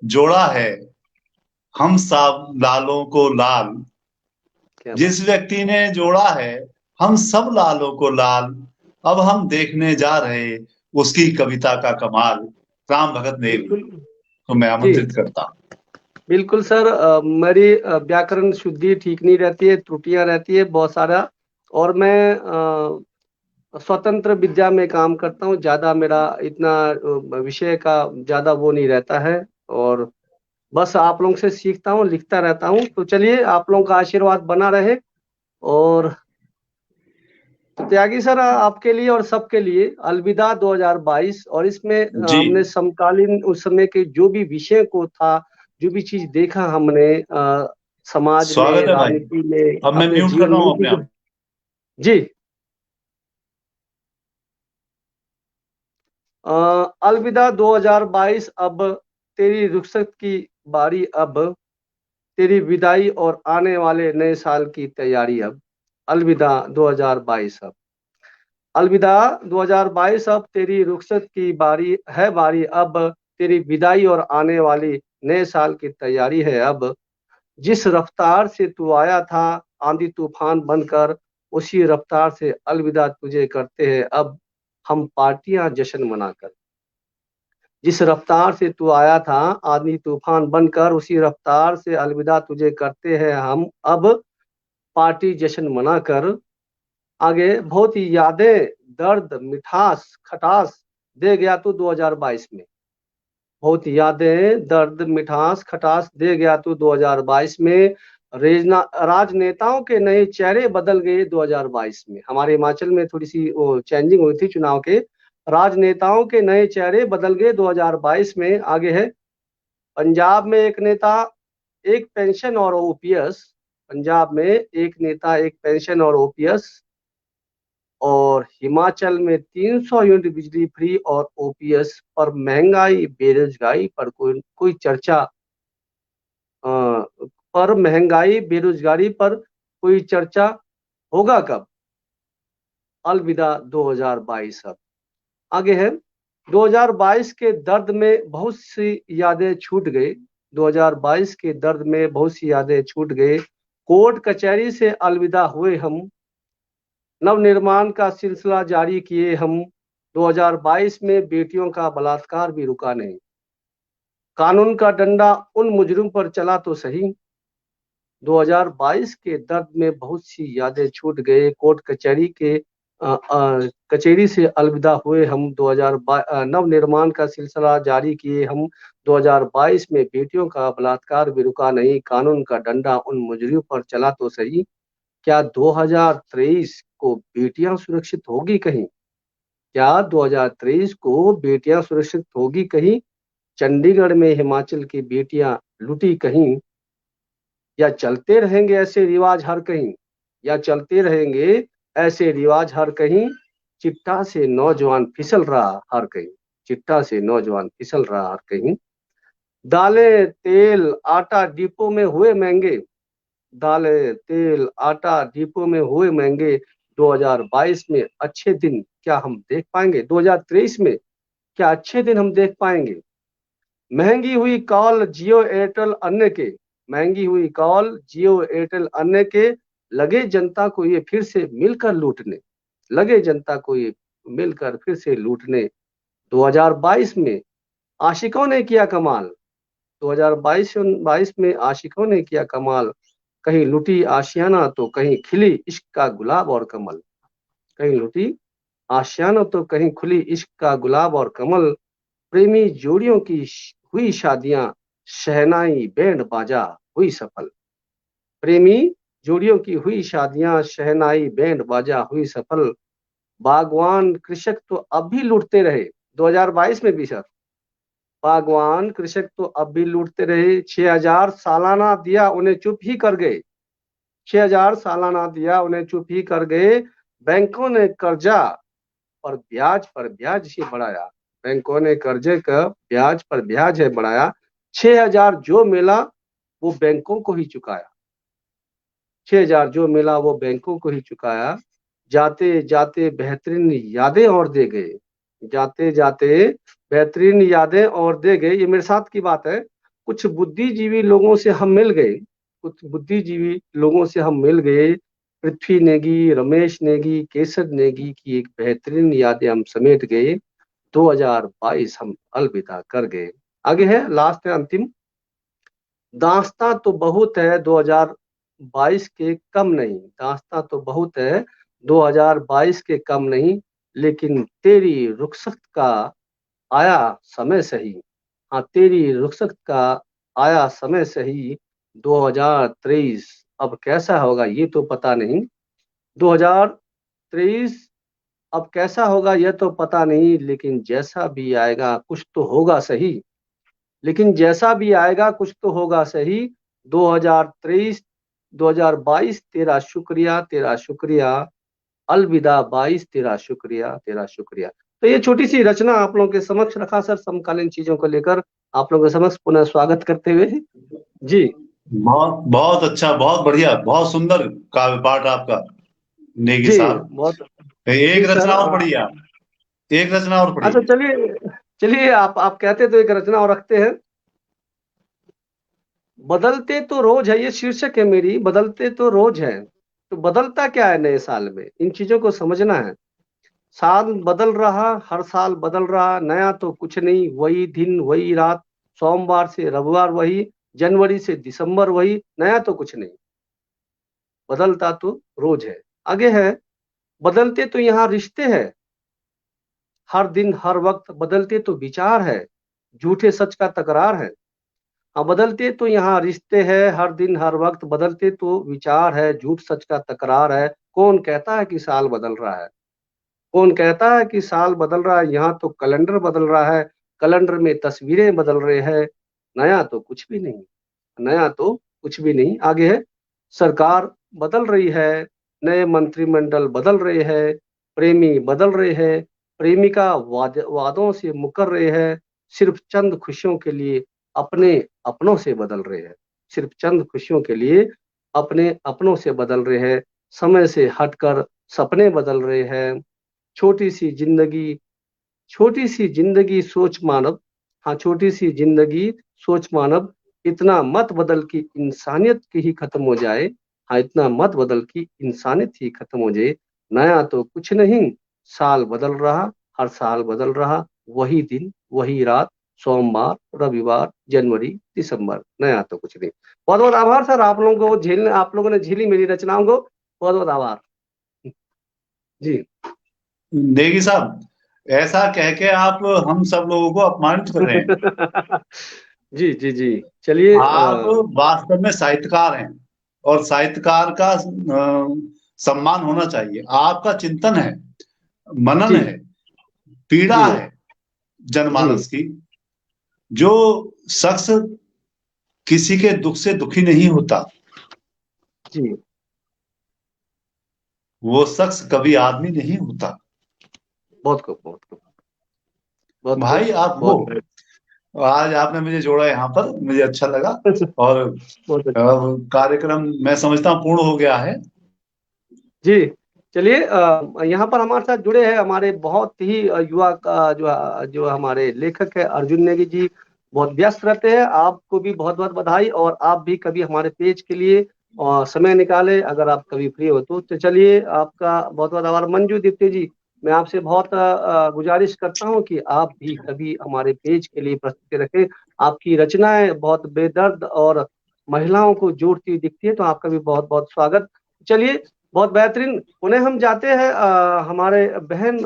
जोड़ा है हम सब लालों को लाल, क्या बात। जिस व्यक्ति ने जोड़ा है हम सब लालों को लाल, अब हम देखने जा रहे उसकी कविता का कमाल। राम भगत नेगी बिल्कुल को मैं जी, आमंत्रित करता हूँ। बिल्कुल सर। मेरी व्याकरण शुद्धि ठीक नहीं रहती है, त्रुटियां रहती है बहुत सारा। और मैं स्वतंत्र विद्या में काम करता हूँ, ज्यादा मेरा इतना विषय का ज्यादा वो नहीं रहता है। और बस आप लोगों से सीखता हूँ, लिखता रहता हूँ। तो चलिए, आप लोगों का आशीर्वाद बना रहे। और तो त्यागी सर आपके लिए और सबके लिए अलविदा 2022। और इसमें जी हमने समकालीन उस समय के जो भी विषय को था, जो भी चीज देखा हमने समाज में, स्वागत है भाई। राजनीति में, अब मैं अपने म्यूट कर जीवन रहा में हूँ उनकी अपने जो। आप। जी, अलविदा 2022। अब तेरी रुखसत की बारी, अब तेरी विदाई और आने वाले नए साल की तैयारी। अब अलविदा 2022। अब अलविदा 2022। अब तेरी रुखसत की बारी है, बारी अब तेरी विदाई और आने वाली नए साल की तैयारी है। अब जिस रफ्तार से तू आया था आंधी तूफान बनकर, उसी रफ्तार से अलविदा तुझे करते हैं अब हम पार्टियां जश्न मनाकर। जिस रफ्तार से तू आया था आंधी तूफान बनकर, उसी रफ्तार से अलविदा तुझे करते हैं हम अब पार्टी जश्न मनाकर। आगे बहुत ही यादें, दर्द, मिठास, खटास दे गया तू 2022 में। बहुत यादें, दर्द, मिठास, खटास दे गया तू 2022 में। राजनेताओं के नए चेहरे बदल गए 2022 में। हमारे हिमाचल में थोड़ी सी वो चेंजिंग हुई थी चुनाव के। राजनेताओं के नए चेहरे बदल गए 2022 में। आगे है, पंजाब में एक नेता एक पेंशन और ओपीएस। पंजाब में एक नेता एक पेंशन और ओपीएस। और हिमाचल में 300 यूनिट बिजली फ्री और ओपीएस पर महंगाई बेरोजगारी पर कोई चर्चा। पर महंगाई बेरोजगारी पर कोई चर्चा होगा कब? अलविदा 2022। अब आगे है, 2022 के दर्द में बहुत सी यादें छूट गई। 2022 के दर्द में बहुत सी यादें छूट गए। कोर्ट कचहरी से अलविदा हुए हम, नवनिर्माण का सिलसिला जारी किए हम। 2022 में बेटियों का बलात्कार भी रुका नहीं। कानून का डंडा उन मुजरिम पर चला तो सही। 2022 के दर्द में बहुत सी यादें छूट गए। कोर्ट कचहरी के कचेरी से अलविदा हुए हम 2022 नव निर्माण का सिलसिला जारी किए हम 2022 में बेटियों का बलात्कार भी रुका नहीं, कानून का डंडा उन मुजरिमों पर चला तो सही। क्या 2023 को बेटियां सुरक्षित होगी कहीं? क्या 2023 को बेटियां सुरक्षित होगी कहीं? चंडीगढ़ में हिमाचल की बेटियां लूटी कहीं? या चलते रहेंगे ऐसे रिवाज हर कहीं? या चलते रहेंगे ऐसे रिवाज हर कहीं? चिट्टा से नौजवान फिसल रहा हर कहीं, चिट्टा से नौजवान फिसल रहा हर कहीं। दालें तेल आटा डिपो में हुए महंगे, दालें तेल आटा डिपो में हुए महंगे। 2022 में अच्छे दिन क्या हम देख पाएंगे? 2023 में क्या अच्छे दिन हम देख पाएंगे? महंगी हुई कॉल जियो एयरटेल अन्य के, महंगी हुई कॉल जियो एयरटेल अन्य के, लगे जनता को ये फिर से मिलकर लूटने, लगे जनता को ये मिलकर फिर से लूटने। 2022 में आशिकों ने किया कमाल, 2022 में आशिकों ने किया कमाल। कहीं लुटी आशियाना तो कहीं खिली इश्क का गुलाब और कमल, कहीं लुटी आशियाना तो कहीं खुली इश्क का गुलाब और कमल। प्रेमी जोड़ियों की हुई शादियां, शहनाई बैंड बाजा हुई सफल। प्रेमी जोड़ियों की हुई शादियां, शहनाई बैंड बाजा हुई सफल। बागवान कृषक तो अब भी लूटते रहे 2022 में भी सर, बागवान कृषक तो अब भी लूटते रहे। 6000 सालाना दिया उन्हें चुप ही कर गए, 6000 सालाना दिया उन्हें चुप ही कर गए। बैंकों ने कर्जा पर ब्याज ही बढ़ाया, बैंकों ने कर्जे का ब्याज पर ब्याज है बढ़ाया। 6000 जो मिला वो बैंकों को ही चुकाया, 6000 जो मिला वो बैंकों को ही चुकाया। जाते जाते बेहतरीन यादें और दे गए, जाते जाते बेहतरीन यादें और दे गए। ये मेरे साथ की बात है। कुछ बुद्धिजीवी लोगों से हम मिल गए, कुछ बुद्धिजीवी लोगों से हम मिल गए। पृथ्वी नेगी, रमेश नेगी, केसर नेगी की एक बेहतरीन यादें हम समेट गए। 2022 हम अलविदा कर गए। आगे है लास्ट है अंतिम। दास्तां तो बहुत है 2022 के कम नहीं, दास्तां तो बहुत है 2022 के कम नहीं, लेकिन तेरी रुखसत का आया समय सही। हाँ, तेरी रुखसत का आया समय सही। 2023 अब कैसा होगा ये तो पता नहीं, 2023 अब कैसा होगा यह तो पता नहीं, लेकिन जैसा भी आएगा कुछ तो होगा सही, लेकिन जैसा भी आएगा कुछ तो होगा सही। 2023 2022 तेरा शुक्रिया, तेरा शुक्रिया। अलविदा 22 तेरा शुक्रिया, तेरा शुक्रिया। तो ये छोटी सी रचना आप लोगों के समक्ष रखा सर, समकालीन चीजों को लेकर आप लोगों के समक्ष पुनः स्वागत करते हुए। जी बहुत बहुत अच्छा, बहुत बढ़िया, बहुत सुंदर काव्य पाठ आपका नेगी जी साहब। बहुत एक जी सर। रचना और पढ़िए आप, एक रचना और अच्छा पढ़िए। चलिए चलिए, आप कहते तो एक रचना और रखते हैं। बदलते तो रोज है, ये शीर्षक है मेरी, बदलते तो रोज है, तो बदलता क्या है नए साल में, इन चीजों को समझना है। साल बदल रहा, हर साल बदल रहा, नया तो कुछ नहीं, वही दिन वही रात, सोमवार से रविवार वही, जनवरी से दिसंबर वही, नया तो कुछ नहीं, बदलता तो रोज है। आगे है, बदलते तो यहाँ रिश्ते हैं, हर दिन हर वक्त, बदलते तो विचार है, झूठे सच का तकरार है। हाँ, बदलते तो यहाँ रिश्ते हैं, हर दिन हर वक्त, बदलते तो विचार है, झूठ सच का तकरार है। कौन कहता है कि साल बदल रहा है, कौन कहता है कि साल बदल रहा है, यहाँ तो कैलेंडर बदल रहा है, कैलेंडर में तस्वीरें बदल रहे हैं, नया तो कुछ भी नहीं, नया तो कुछ भी नहीं। आगे है, सरकार बदल रही है, नए मंत्रिमंडल बदल रहे हैं, प्रेमी बदल रहे हैं, प्रेमिका वादों से मुकर रहे हैं, सिर्फ चंद खुशियों के लिए अपने अपनों से बदल रहे हैं, सिर्फ चंद खुशियों के लिए अपने अपनों से बदल रहे हैं, समय से हटकर सपने बदल रहे हैं। छोटी सी जिंदगी, छोटी सी जिंदगी सोच मानव, हाँ छोटी सी जिंदगी सोच मानव, इतना मत बदल कि इंसानियत की ही खत्म हो जाए, हाँ इतना मत बदल कि इंसानियत ही खत्म हो जाए। नया तो कुछ नहीं, साल बदल रहा, हर साल बदल रहा, वही दिन वही रात, सोमवार रविवार जनवरी दिसंबर, नया तो कुछ नहीं। बहुत बहुत आभार सर, आप लोगों को झेलने, आप लोगों ने झेली मेरी रचनाओं को, बहुत बहुत आभार जी। नेगी साहब, ऐसा कह के आप हम सब लोगों को अपमानित कर रहे हैं। जी जी जी, चलिए आप वास्तव में साहित्यकार हैं और साहित्यकार का सम्मान होना चाहिए। आपका चिंतन है, मनन जी है, पीड़ा जी है जी जनमानस की। जो शख्स किसी के दुख से दुखी नहीं होता, जी, वो शख्स कभी आदमी नहीं होता। बहुत खूब बहुत खूब बहुत खूब भाई आप हो, बहुत आज आपने मुझे जोड़ा यहाँ पर, मुझे अच्छा लगा। और बहुत अच्छा। कार्यक्रम मैं समझता हूँ पूर्ण हो गया है। जी, चलिए यहाँ पर हमारे साथ जुड़े हैं हमारे बहुत ही युवा का जो हमारे लेखक है अर्जुन नेगी जी। बहुत व्यस्त रहते हैं, आपको भी बहुत बहुत बधाई। और आप भी कभी हमारे पेज के लिए समय निकाले, अगर आप कभी फ्री हो तो चलिए, आपका बहुत बहुत आभार। मंजू दीप्ति जी, मैं आपसे बहुत गुजारिश करता हूँ कि आप भी कभी हमारे पेज के लिए प्रस्तुति रखें। आपकी रचनाएं बहुत बेदर्द और महिलाओं को जोड़ती हुई दिखती है, तो आपका भी बहुत बहुत स्वागत। चलिए, बहुत बेहतरीन। उन्हें हम जाते हैं हमारे बहन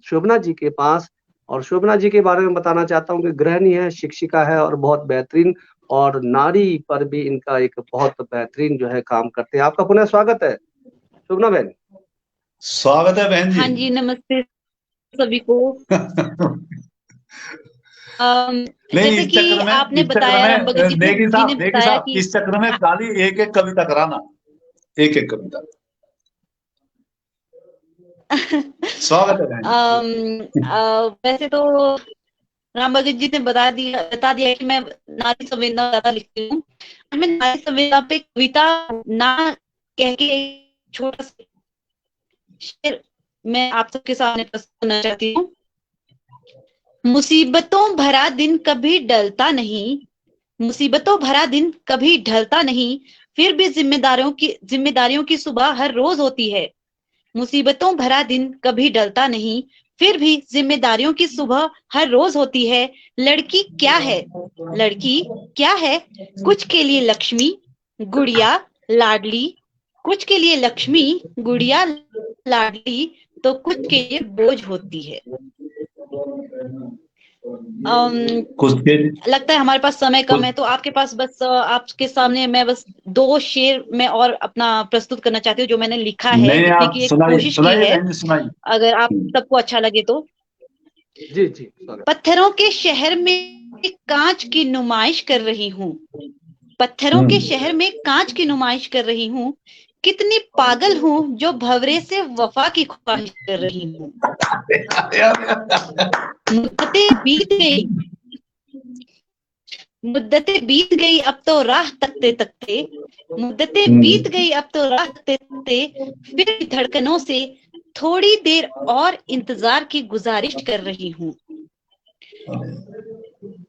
शोभना जी के पास। और शोभना जी के बारे में बताना चाहता हूँ कि गृहिणी है, शिक्षिका है और बहुत बेहतरीन, और नारी पर भी इनका एक बहुत बेहतरीन जो है काम करते हैं। आपका पुनः स्वागत है शोभना बहन। स्वागत है बहन जी। हाँ जी, नमस्ते सभी को। नहीं, जैसे इस कि चक्र में आपने इस चक्र बताया, राम भगत में जी ने नेगी बताया साहब, कि इस चक्र में खाली एक एक कविता कराना, एक एक कविता। स्वागत है बहन जी। वैसे तो राम भगत जी ने बता दिया कि मैं नारी संवेदना ज्यादा लिखती हूँ। मैं नारी संवेदना पे कविता ना कह के एक छोटा सा शेर मैं आप सबके सामने प्रस्तुत करना चाहती हूँ। मुसीबतों भरा दिन कभी डलता नहीं, मुसीबतों भरा दिन कभी ढलता नहीं, फिर भी जिम्मेदारियों की सुबह हर रोज होती है। मुसीबतों भरा दिन कभी डलता नहीं, फिर भी जिम्मेदारियों की सुबह हर रोज होती है। लड़की क्या है, लड़की क्या है, कुछ के लिए लक्ष्मी गुड़िया लाडली, कुछ के लिए लक्ष्मी गुड़िया लाडली, तो कुछ के लिए बोझ होती है। कुछ के लगता है हमारे पास समय कम है, तो आपके पास बस आपके सामने मैं बस 2 शेर में और अपना प्रस्तुत करना चाहती हूँ, जो मैंने लिखा है, नहीं, लिखने आप की एक सुनाइए कोशिश की सुनाइए है, बहन जी, सुनाइए। अगर आप सबको अच्छा लगे तो। जी जी, स्वागत। पत्थरों के शहर में कांच की नुमाइश कर रही हूँ, पत्थरों के शहर में कांच की नुमाइश कर रही हूँ, कितनी पागल हूँ जो भंवरे से वफा की ख्वाहिश कर रही हूँ। मुद्दतें बीत गई, मुद्दतें बीत गई अब तो राह तकते तकते, मुद्दतें बीत गई अब तो राह तकते तकते, फिर भी धड़कनों से थोड़ी देर और इंतजार की गुजारिश कर रही हूँ।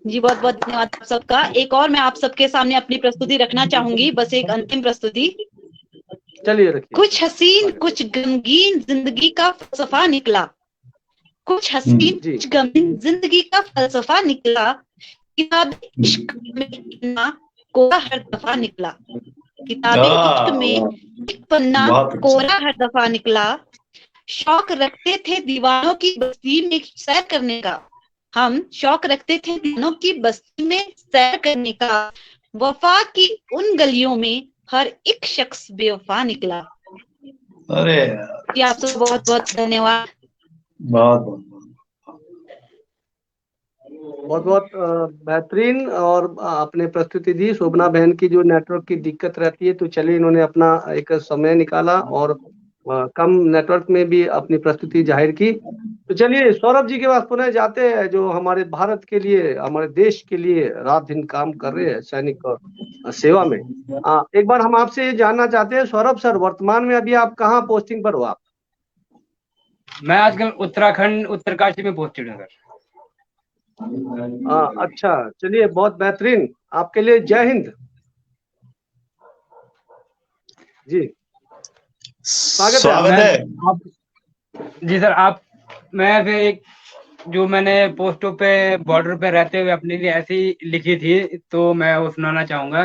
जी बहुत बहुत धन्यवाद आप सबका। एक और मैं आप सबके सामने अपनी प्रस्तुति रखना चाहूंगी, बस एक अंतिम प्रस्तुति। चलिए रखिए। कुछ हसीन कुछ गमगीन जिंदगी का फलसफा निकला, कुछ हसीन जी कुछ गमगीन जिंदगी का फलसफा निकला, किताब इश्क में पन्ना कोरा हर दफा निकला, किताब इश्क में एक पन्ना बहुत अच्छा। कोरा हर दफा निकला। शौक रखते थे दीवानों की बस्ती में सैर करने का, हम शौक रखते थे दीवानों की बस्ती में सैर करने का, वफा की उन गलियों में हर एक शख्स बेवफा निकला। अरे जी आप सबको बहुत बहुत धन्यवाद। बहुत बहुत बहुत बहुत बेहतरीन। और आपने प्रस्तुति दी। शोभना बहन की जो नेटवर्क की दिक्कत रहती है, तो चलिए इन्होंने अपना एक समय निकाला और कम नेटवर्क में भी अपनी प्रस्तुति जाहिर की। तो चलिए सौरभ जी के पास पुनः जाते हैं, जो हमारे भारत के लिए, हमारे देश के लिए रात दिन काम कर रहे हैं सैनिक सेवा में। एक बार हम आपसे ये जानना चाहते हैं सौरभ सर, वर्तमान में अभी आप कहाँ पोस्टिंग पर हो आप? मैं आजकल उत्तराखंड उत्तरकाशी में पोस्टेड हूँ सर। अच्छा, चलिए बहुत बेहतरीन, आपके लिए जय हिंद। जी स्वागत है। आप जी सर, आप मैं फिर एक जो मैंने पोस्टों पे बॉर्डर पे रहते हुए अपने लिए ऐसी लिखी थी, तो मैं वो सुनाना चाहूंगा।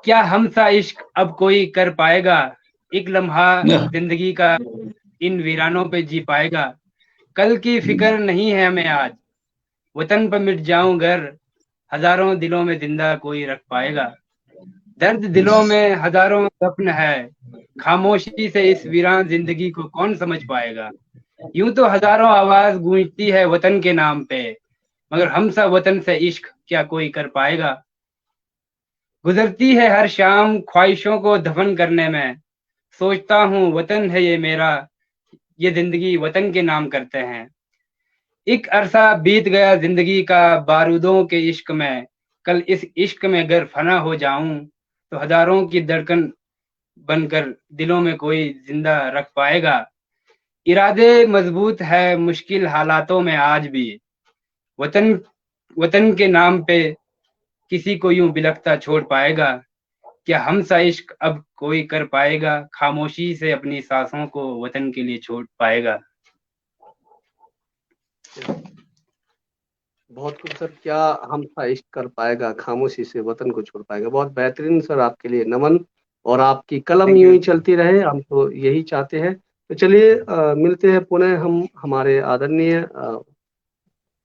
क्या हमसा इश्क अब कोई कर पाएगा, एक लम्हा जिंदगी का इन वीरानों पे जी पाएगा। कल की फिक्र नहीं है हमें आज, वतन पर मिट जाऊं घर, हजारों दिलों में जिंदा कोई रख पाएगा। दर्द दिलों में हजारों दफन है, खामोशी से इस वीरान जिंदगी को कौन समझ पाएगा। यूं तो हजारों आवाज गूंजती है वतन के नाम पे, मगर हम सा वतन से इश्क क्या कोई कर पाएगा। गुजरती है हर शाम ख्वाहिशों को दफन करने में, सोचता हूँ वतन है ये मेरा, ये जिंदगी वतन के नाम करते हैं। एक अरसा बीत गया जिंदगी का बारूदों के इश्क में, कल इस इश्क में अगर फना हो जाऊं तो हजारों की धड़कन बनकर दिलों में कोई जिंदा रख पाएगा। इरादे मजबूत है मुश्किल हालातों में आज भी, वतन वतन के नाम पे किसी को यूं बिलखता छोड़ पाएगा। क्या हम सा इश्क अब कोई कर पाएगा, खामोशी से अपनी सांसों को वतन के लिए छोड़ पाएगा। बहुत खूब सर। क्या हम सा इश्क कर पाएगा, खामोशी से वतन को छोड़ पाएगा। बहुत बेहतरीन सर, आपके लिए नमन। और आपकी कलम थैंक यूं यू। ही चलती रहे, हम तो यही चाहते हैं। तो चलिए मिलते हैं पुनः हम हमारे आदरणीय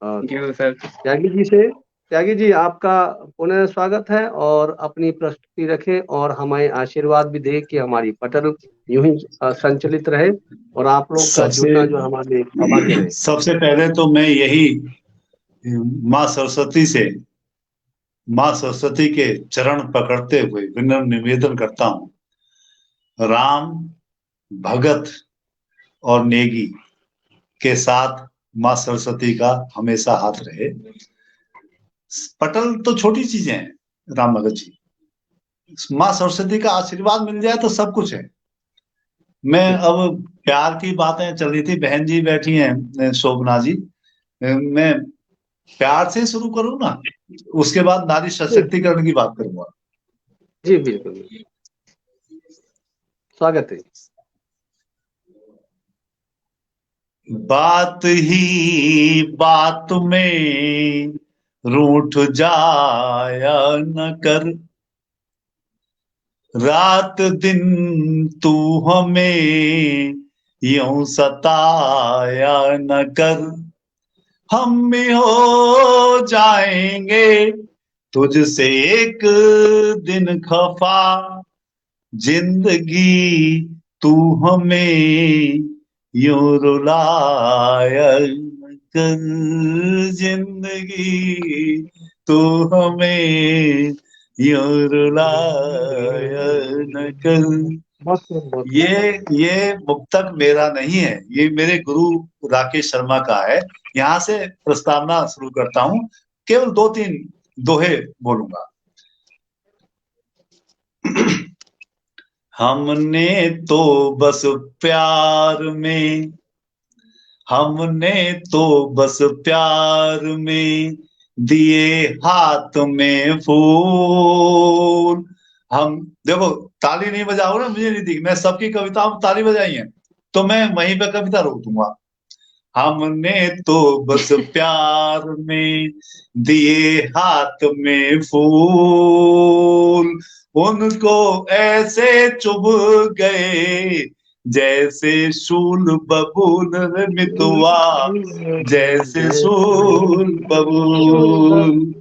thank you sir. Tyagi ji से। त्यागी जी, आपका पुनः स्वागत है, और अपनी प्रस्तुति रखें और हमें आशीर्वाद भी दें कि हमारी पटल यूं ही संचलित रहे और आप लोग का सबसे जुड़ना जो हमारे लिए सौभाग्य रहे। सबसे पहले तो मैं यही माँ सरस्वती से, माँ सरस्वती के चरण पकड़ते हुए विनम्र निवेदन करता हूँ, राम, भगत और नेगी के साथ माँ सरस्वती का हमेशा हाथ रहे। पटल तो छोटी चीजें हैं राम भगत जी, माँ सरस्वती का आशीर्वाद मिल जाए तो सब कुछ है। मैं अब प्यार की बातें चल रही थी, बहन जी बैठी हैं शोभना जी, मैं प्यार से शुरू करूं ना, उसके बाद नारी सशक्तिकरण की बात करूंगा। जी बिल्कुल, स्वागत है। बात ही बात में रूठ जाया न कर, रात दिन तू हमें यूं सताया न कर, हम भी हो जाएंगे तुझसे एक दिन खफा, जिंदगी तू हमें यूं रुलाया न कर, जिंदगी तू हमें यूं रुलाया न कर। बहुत ये मुक्तक मेरा नहीं है, ये मेरे गुरु राकेश शर्मा का है। यहाँ से प्रस्तावना शुरू करता हूँ, केवल 2-3 दोहे बोलूंगा। हमने तो बस प्यार में, हमने तो बस प्यार में दिए हाथ में फूल। हम देखो, ताली नहीं बजाओ ना, मुझे नहीं दिख, मैं सबकी कविताओं में ताली बजाई है तो मैं वहीं पे कविता रोक दूंगा। हमने तो बस प्यार में दिए हाथ में फूल, उनको ऐसे चुभ गए जैसे शूल बबूल रे मितुआ, जैसे शूल बबूल।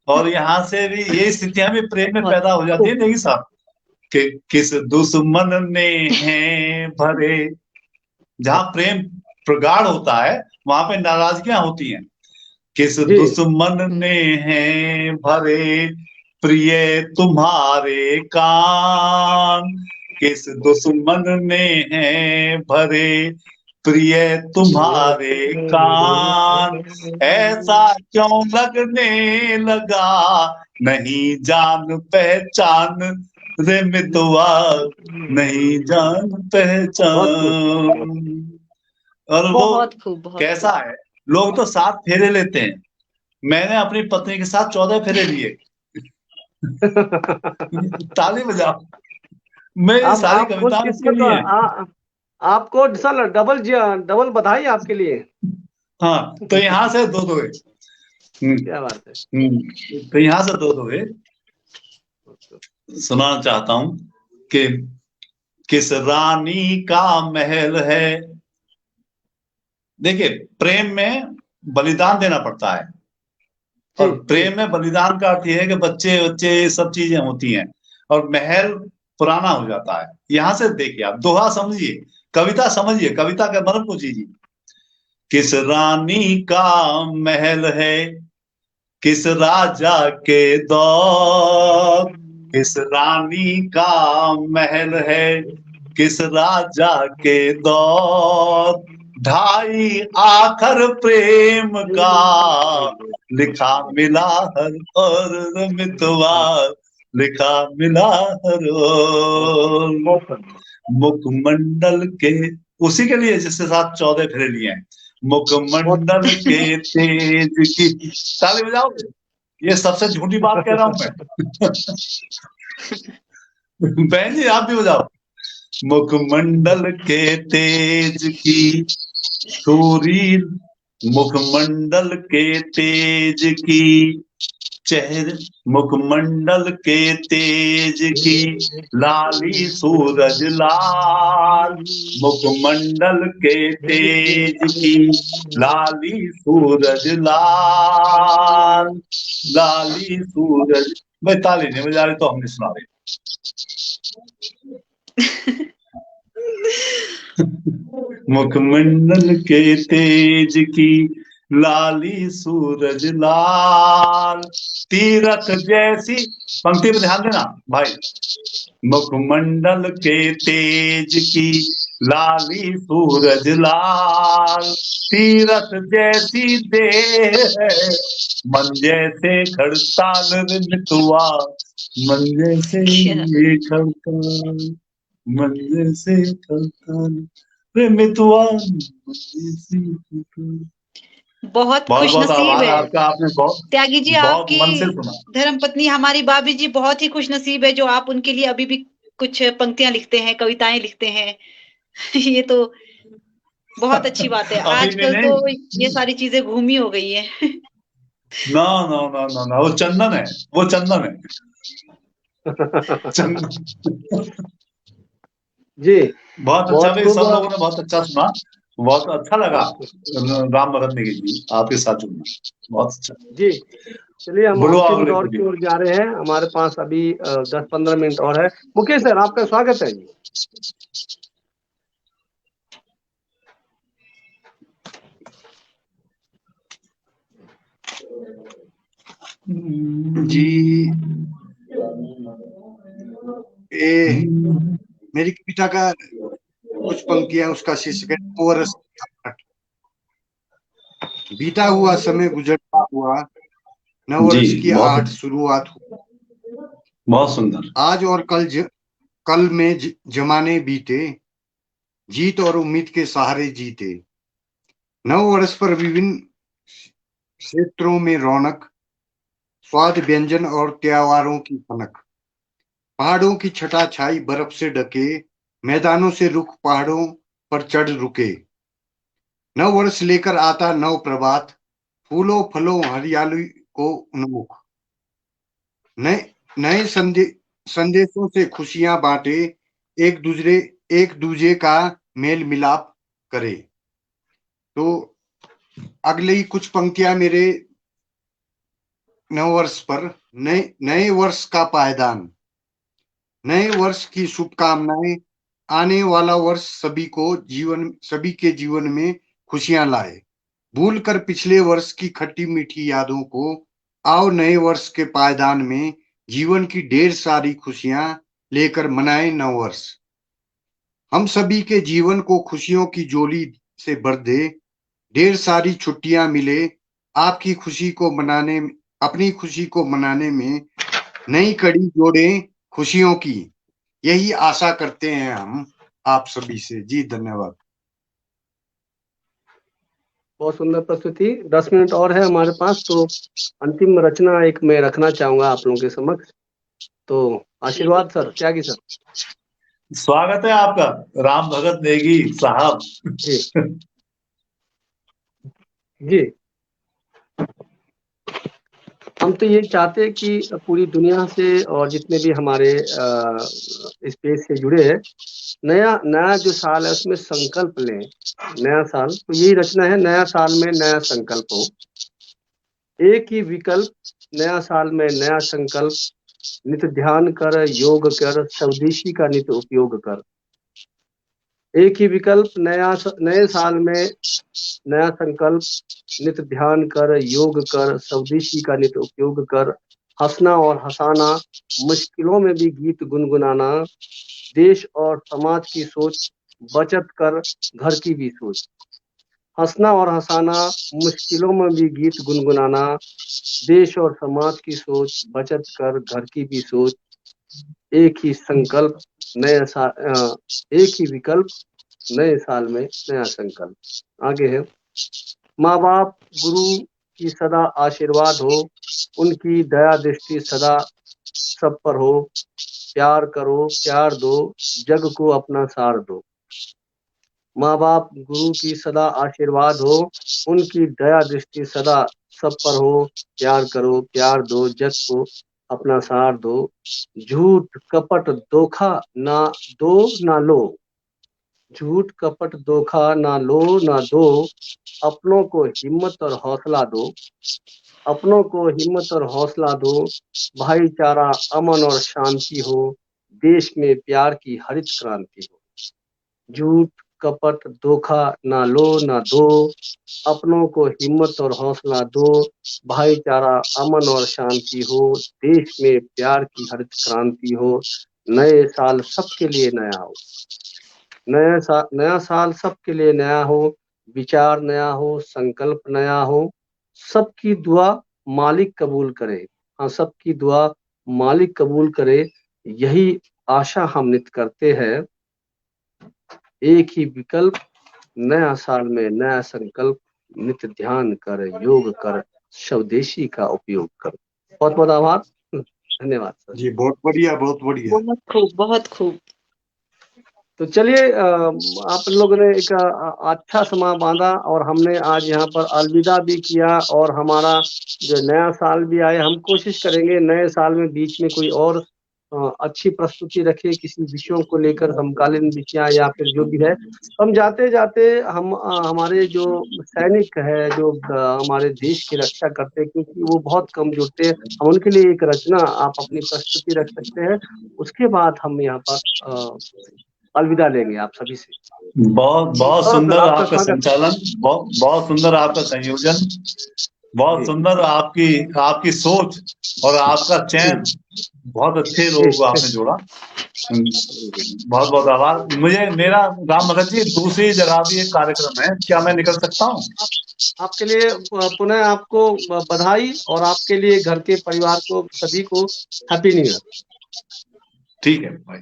और यहाँ से भी ये स्थितियां भी प्रेम में पैदा हो जाती है, नहीं साहब, कि किस दुश्मन ने हैं भरे, जहाँ प्रेम प्रगाढ़ होता है वहां पे नाराजगियां होती हैं। किस दुश्मन ने हैं भरे प्रिय तुम्हारे कान, किस दुश्मन ने हैं भरे प्रिय तुम्हारे कान, ऐसा क्यों लगने लगा नहीं जान पहचान रे मितवा, नहीं जान पहचान। और वो बहुत खूब, बहुत कैसा है, लोग तो 7 फेरे लेते हैं, मैंने अपनी पत्नी के साथ 14 फेरे लिए। ताली बजाओ, मैं ये सारी कविताएं इसके लिए हैं। आपको सर डबल बधाई आपके लिए। हाँ, तो यहाँ से 2 है। क्या बात है। तो यहाँ से 2 है, सुनाना चाहता हूँ कि किस रानी का महल है। देखिए, प्रेम में बलिदान देना पड़ता है, और प्रेम में बलिदान का अर्थ यह है कि बच्चे बच्चे सब चीजें होती हैं और महल पुराना हो जाता है। यहां से देखिए, आप दोहा समझिए, कविता समझिए, कविता के मतलब को जीजिए। किस रानी का महल है, किस राजा के दौर, किस रानी का महल है, किस राजा के दौर, ढाई आखर प्रेम का लिखा मिला हर और मितवा लिखा मिला हर और। मुखमंडल के, उसी के लिए जिसके साथ 14 फेरे लिए हैं। मुखमंडल के तेज की, ताली बजाओगे? ये सबसे झूठी बात कह रहा हूं मैं। बहन जी आप भी बजाओ। मुखमंडल के तेज की सूरी, मुखमंडल के तेज की चेहरे, मुखमंडल के तेज की लाली सूरज लाल, मुखमंडल के तेज की लाली सूरज लाल, लाली सूरज। भाई ताली नहीं बजा रहे तो हम नहीं सुना रहे। मुखमंडल के तेज की लाली सूरज लाल, तीरथ जैसी, पंक्ति पे ध्यान देना भाई। मुखमंडल के तेज की लाली सूरज लाल, तीरथ जैसी देह है, मन जैसे खड़ताल मितुआ, मन जैसे खड़ताल, मन जैसे खड़ताल मितुआ। बहुत बहुत खुश बहुत नसीब आभार है आपका, आपने बहुत त्यागी जी, बहुत मन से आपकी सुना। धर्मपत्नी हमारी भाभी जी बहुत ही खुश नसीब है जो आप उनके लिए अभी भी कुछ पंक्तियां लिखते हैं, कविताएं लिखते हैं। ये तो बहुत अच्छी बात है। अभी भी आजकल तो नहीं, ये सारी चीजें घूमी हो गई है। ना ना ना ना ना, वो चंदन है, वो चंदन है, चंदन। जी बहुत अच्छा बहुत भाई, खूब। सब लोगों ने बहुत अच्छा सुना, बहुत अच्छा लगा राम भरत नेगी जी आपके साथ जुड़ना, बहुत अच्छा। जी चलिए हम बोलो अंतिम अगले दौर बोलिए। की ओर जा रहे हैं, हमारे पास अभी 10-15 मिनट और है। मुकेश सर आपका स्वागत है जी। जी मेरी कविता का कुछ पंक्तियां, उसका शीर्षक है नवरस। बीता हुआ समय गुजरता हुआ, नववर्ष की आहट शुरुआत हुई। बहुत सुंदर। आज और कल में जमाने बीते, जीत और उम्मीद के सहारे जीते। नव वर्ष पर विभिन्न क्षेत्रों में रौनक, स्वाद व्यंजन और त्योहारों की फनक। पहाड़ों की छटा छाई बर्फ से ढके, मैदानों से रुख पहाड़ों पर चढ़ रुके। नव वर्ष लेकर आता नव प्रभात, फूलों फलों हरियाली को उन्मुख। नए नए संदेशों से खुशियां बांटे, एक दूजे का मेल मिलाप करे। तो अगली कुछ पंक्तियां मेरे नववर्ष पर। नए वर्ष का पायदान, नए वर्ष की शुभकामनाएं। आने वाला वर्ष सभी के जीवन में खुशियां लाए। भूल कर पिछले वर्ष की खट्टी मीठी यादों को, आओ नए वर्ष के पायदान में जीवन की ढेर सारी खुशियां लेकर मनाए नव वर्ष। हम सभी के जीवन को खुशियों की झोली से भर दे, ढेर सारी छुट्टियां मिले आपकी खुशी को मनाने, अपनी खुशी को मनाने में नई कड़ी जोड़े खुशियों की, यही आशा करते हैं हम आप सभी से। जी धन्यवाद। बहुत सुंदर प्रस्तुति। 10 मिनट और है हमारे पास, तो अंतिम रचना एक मैं रखना चाहूंगा आप लोगों के समक्ष। तो आशीर्वाद सर, त्यागी सर। स्वागत है आपका राम भगत नेगी साहब। जी जी हम हम तो ये चाहते हैं कि पूरी दुनिया से और जितने भी हमारे स्पेस से जुड़े हैं, नया नया जो साल है उसमें संकल्प लें। नया साल तो यही रचना है, नया साल में नया संकल्प हो, एक ही विकल्प, नया साल में नया संकल्प, नित ध्यान कर, योग कर, स्वदेशी का नित उपयोग कर। एक ही विकल्प, नए साल में नया संकल्प, नित ध्यान कर, योग कर, स्वदेशी का नित उपयोग कर, हंसना और हंसाना, मुश्किलों में भी गीत गुनगुनाना, देश और समाज की सोच, बचत कर घर की भी सोच। हंसना और हंसाना, मुश्किलों में भी गीत गुनगुनाना, देश और समाज की सोच, बचत कर घर की भी सोच। एक ही संकल्प, एक ही विकल्प, नए साल में नया संकल्प। आगे है, माँ बाप गुरु की सदा आशीर्वाद हो, उनकी दया दृष्टि सदा सब पर हो, प्यार करो प्यार दो, जग को अपना सार दो। माँ बाप गुरु की सदा आशीर्वाद हो, उनकी दया दृष्टि सदा सब पर हो, प्यार करो प्यार दो, जग को अपना सार दो। झूठ कपट धोखा ना दो ना लो, झूठ कपट धोखा ना लो ना दो, अपनों को हिम्मत और हौसला दो, अपनों को हिम्मत और हौसला दो, भाईचारा अमन और शांति हो, देश में प्यार की हरित क्रांति हो। झूठ कपट धोखा ना लो ना दो, अपनों को हिम्मत और हौसला दो, भाईचारा अमन और शांति हो, देश में प्यार की हरित क्रांति हो। नए साल सबके लिए नया हो, नया साल सबके लिए नया हो, विचार नया हो, संकल्प नया हो, सबकी दुआ मालिक कबूल करे। हाँ, सबकी दुआ मालिक कबूल करे, यही आशा हम नित करते हैं। एक ही विकल्प, नया साल में नया संकल्प, नित ध्यान कर, योग कर, स्वदेशी का उपयोग कर। बहुत बहुत आभार, धन्यवाद सर। जी बहुत बढ़िया, बहुत बढ़िया। बहुत खूब, बहुत खूब। तो चलिए, आप लोगों ने एक अच्छा समय बांधा और हमने आज यहाँ पर अलविदा भी किया, और हमारा जो नया साल भी आए, हम कोशिश करेंगे नए साल में बीच में कोई और अच्छी प्रस्तुति रखे, किसी विषयों को लेकर, समकालीन विषय या फिर जो भी है। हम जाते जाते हम हमारे जो सैनिक है, जो हमारे देश की रक्षा करते हैं, क्योंकि वो बहुत कम जुड़ते हैं, हम उनके लिए एक रचना आप अपनी प्रस्तुति रख सकते हैं। उसके बाद हम यहाँ पर अलविदा लेंगे आप सभी से। बहुत बहुत सर सुंदर आपका आपका स्वागत। संचालन, बहुत बहुत सुंदर आपका संयोजन, बहुत जी सुंदर आपकी आपकी सोच और आपका चयन, बहुत अच्छे जी लोगों को आपने जोड़ा। बहुत बहुत आभार। मेरा राम भगत जी दूसरी जगह भी एक कार्यक्रम है, क्या मैं निकल सकता हूँ? आपके लिए पुनः आपको बधाई, और आपके लिए घर के परिवार को सभी को हैप्पी न्यू ईयर। ठीक है भाई,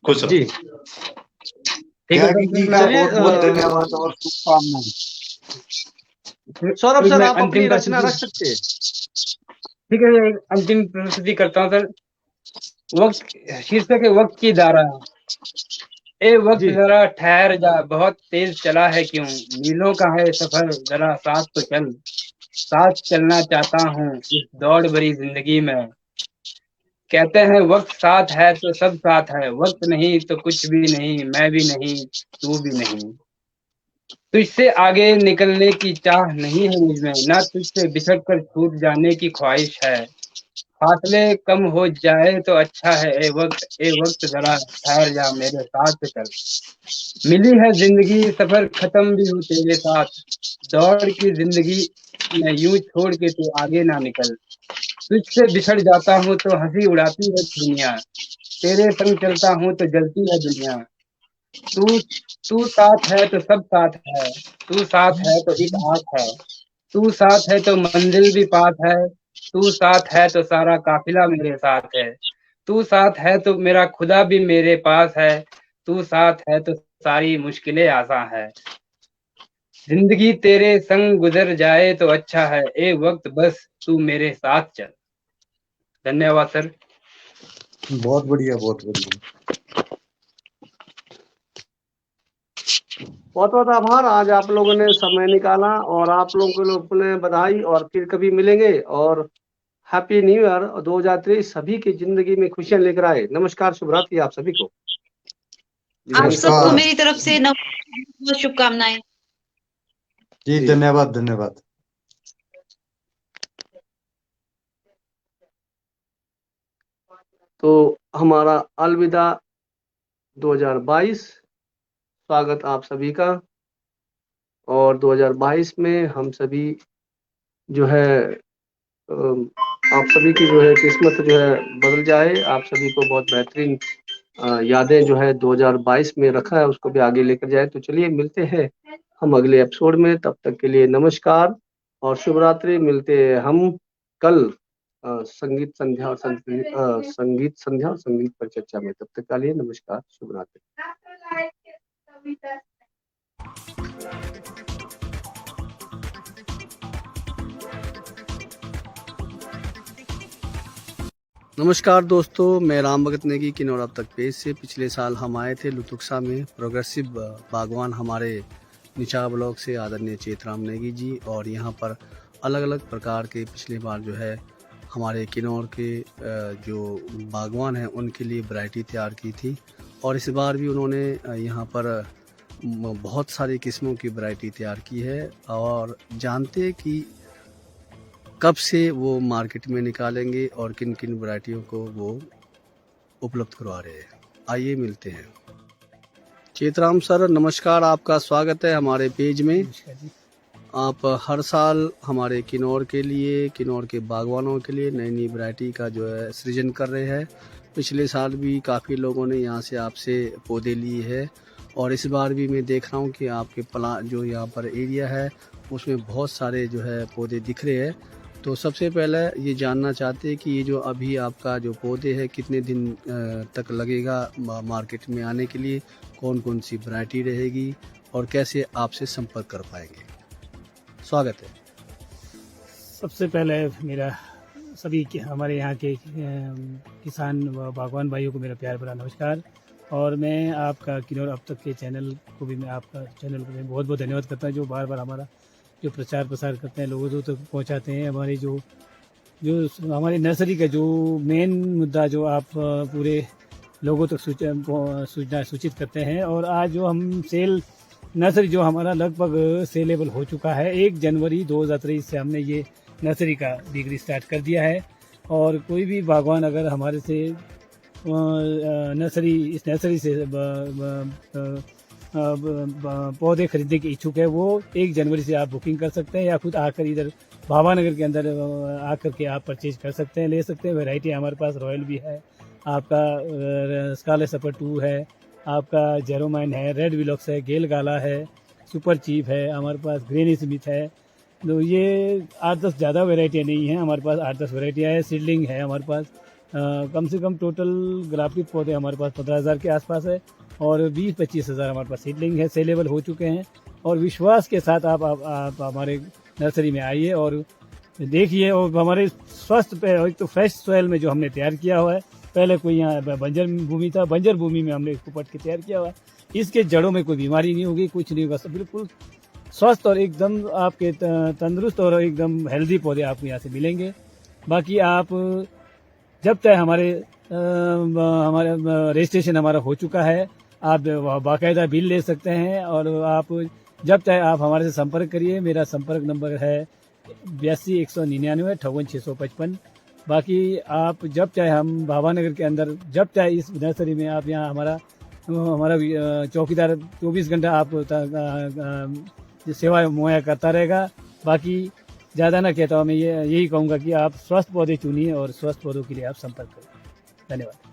खुश रहो। जी ठीक है त्यागी जी सर, का चलिए, बहुत बहुत धन्यवाद और शुभकामनाएं। सौरभ सर मैं आप अपनी अंतिम रचना रख प्रस्तुति, सकते हैं। ठीक है, एक अंतिम प्रस्तुति करता हूँ सर। वक्त, शीर्षक है वक्त की धारा। ए वक्त जी जरा ठहर जा, बहुत तेज चला है क्यों, मीलों का है सफर, जरा साथ तो चल, साथ चलना चाहता हूँ इस दौड़ भरी जिंदगी में। कहते हैं वक्त साथ है तो सब साथ है, वक्त नहीं तो कुछ भी नहीं, मैं भी नहीं, तू भी नहीं। तुझसे आगे निकलने की चाह नहीं है मुझमें, ना तुझसे बिछड़ कर छूट जाने की ख्वाहिश है। फासले कम हो जाए तो अच्छा है, ए वक्त जरा ठहर जा, मेरे साथ चल। मिली है जिंदगी, सफर खत्म भी हो तेरे साथ, दौड़ की जिंदगी में यूं छोड़ के तू आगे ना निकल। तुझसे बिछड़ जाता हूँ तो हंसी उड़ाती है दुनिया, तेरे संग चलता हूँ तो जलती है दुनिया। तू तू साथ है तो सब साथ है, तू साथ है तो एक आस है, तू साथ है तो मंजिल भी पास है, तू साथ है तो सारा काफिला मेरे साथ है, तू साथ है तो मेरा खुदा भी मेरे पास है, तू साथ है तो सारी मुश्किलें आसान है। जिंदगी तेरे संग गुजर जाए तो अच्छा है, ए वक्त बस तू मेरे साथ चल। धन्यवाद सर। बहुत बढ़िया, बहुत बढ़िया। बहुत बहुत आभार, आज आप लोगों ने समय निकाला, और आप लोगों को पुनः बधाई, और फिर कभी मिलेंगे। और हैप्पी न्यू ईयर 2023 सभी की जिंदगी में खुशियां लेकर आए। नमस्कार, शुभ रात्रि आप सभी को। आप सबको नमस्कार मेरी तरफ से बहुत शुभकामनाएं। जी, जी। धन्यवाद धन्यवाद। तो हमारा अलविदा 2022 स्वागत आप सभी का। और 2022 में हम सभी जो है आप सभी की जो है किस्मत जो है बदल जाए। आप सभी को बहुत बेहतरीन यादें जो है 2022 में रखा है उसको भी आगे लेकर जाए। तो चलिए मिलते हैं हम अगले एपिसोड में, तब तक के लिए नमस्कार और शुभ रात्रि। मिलते हैं हम कल संगीत संध्या और संगीत पर चर्चा में। तब तक के लिए नमस्कार, शुभ रात्रि। नमस्कार दोस्तों, मैं राम भगत नेगी किन्नौर अब तक पेज से। पिछले साल हम आए थे लुतुक्सा में। प्रोग्रेसिव बागवान हमारे निचा ब्लॉक से आदरणीय चेतराम नेगी जी, और यहाँ पर अलग अलग प्रकार के पिछले बार जो है हमारे किन्नौर के जो बागवान हैं उनके लिए वैरायटी तैयार की थी। और इस बार भी उन्होंने यहाँ पर बहुत सारी किस्मों की वैरायटी तैयार की है, और जानते कि कब से वो मार्केट में निकालेंगे और किन किन वैरायटियों को वो उपलब्ध करवा रहे हैं। आइए मिलते हैं। चेतराम सर नमस्कार, आपका स्वागत है हमारे पेज में। आप हर साल हमारे किन्नौर के लिए, किन्नौर के बागवानों के लिए नई नई वैरायटी का जो है सृजन कर रहे हैं। पिछले साल भी काफ़ी लोगों ने यहाँ से आपसे पौधे लिए हैं, और इस बार भी मैं देख रहा हूँ कि आपके जो यहाँ पर एरिया है उसमें बहुत सारे जो है पौधे दिख रहे हैं। तो सबसे पहले ये जानना चाहते हैं कि ये जो अभी आपका जो पौधे है कितने दिन तक लगेगा मार्केट में आने के लिए, कौन कौन सी वैरायटी रहेगी और कैसे आपसे संपर्क कर पाएंगे। स्वागत है। सबसे पहले मेरा सभी हमारे यहाँ के किसान व बागवान भाइयों को मेरा प्यार भरा नमस्कार। और मैं आपका किन्नौर अब तक के चैनल को भी मैं बहुत बहुत धन्यवाद करता हूँ, जो बार बार हमारा जो प्रचार प्रसार करते हैं, लोगों तक पहुंचाते हैं। हमारी जो हमारी नर्सरी का जो मेन मुद्दा जो आप पूरे लोगों तक सूचित करते हैं। और आज जो हम नर्सरी जो हमारा लगभग सेलेबल हो चुका है। 1 जनवरी 2023 से हमने ये नर्सरी का बिक्री स्टार्ट कर दिया है। और कोई भी बागवान अगर हमारे से इस नर्सरी से पौधे खरीदने के इच्छुक है, वो 1 जनवरी से आप बुकिंग कर सकते हैं, या खुद आकर इधर भावानगर के अंदर आकर के आप परचेज कर सकते हैं, ले सकते हैं। वैरायटी हमारे पास रॉयल भी है, आपका स्कारलेट सपर 2 है, आपका जेरोमाइन है, रेड विलॉक्स है, गेल गाला है, सुपर चीफ है, हमारे पास ग्रेनी स्मिथ है। तो ये 8-10 ज़्यादा वैरायटियाँ नहीं हैं, हमारे पास 8-10 वैरायटियाँ है। सीडलिंग है हमारे पास कम से कम टोटल ग्राफ्टिक पौधे हमारे पास 15,000 के आसपास है, और 20-25 हज़ार हमारे पास सीडलिंग है, सेलेबल हो चुके हैं। और विश्वास के साथ आप हमारे नर्सरी में आइए और देखिए। और हमारे स्वस्थ पे एक तो फ्रेश सॉइल में जो हमने तैयार किया हुआ है, पहले कोई यहाँ बंजर भूमि था, बंजर भूमि में हमने इसको पट के तैयार किया हुआ है। इसके जड़ों में कोई बीमारी नहीं होगी, कुछ नहीं होगा, सब बिल्कुल स्वस्थ और एकदम आपके तंदुरुस्त और एकदम हेल्दी पौधे आपको यहाँ से मिलेंगे। बाकी आप जब तक हमारे रजिस्ट्रेशन हमारा हो चुका है, आप बाकायदा बिल ले सकते हैं। और आप जब चाहे आप हमारे से संपर्क करिए। मेरा संपर्क नंबर है 82 199 58 655। बाकी आप जब चाहे, हम भावानगर के अंदर जब चाहे इस नर्सरी में आप यहाँ हमारा चौकीदार 24 घंटा आप सेवा मुहैया करता रहेगा। बाकी ज़्यादा ना कहता हूँ, मैं यही कहूँगा कि आप स्वस्थ पौधे चुनिए और स्वस्थ पौधों के लिए आप संपर्क करें। धन्यवाद।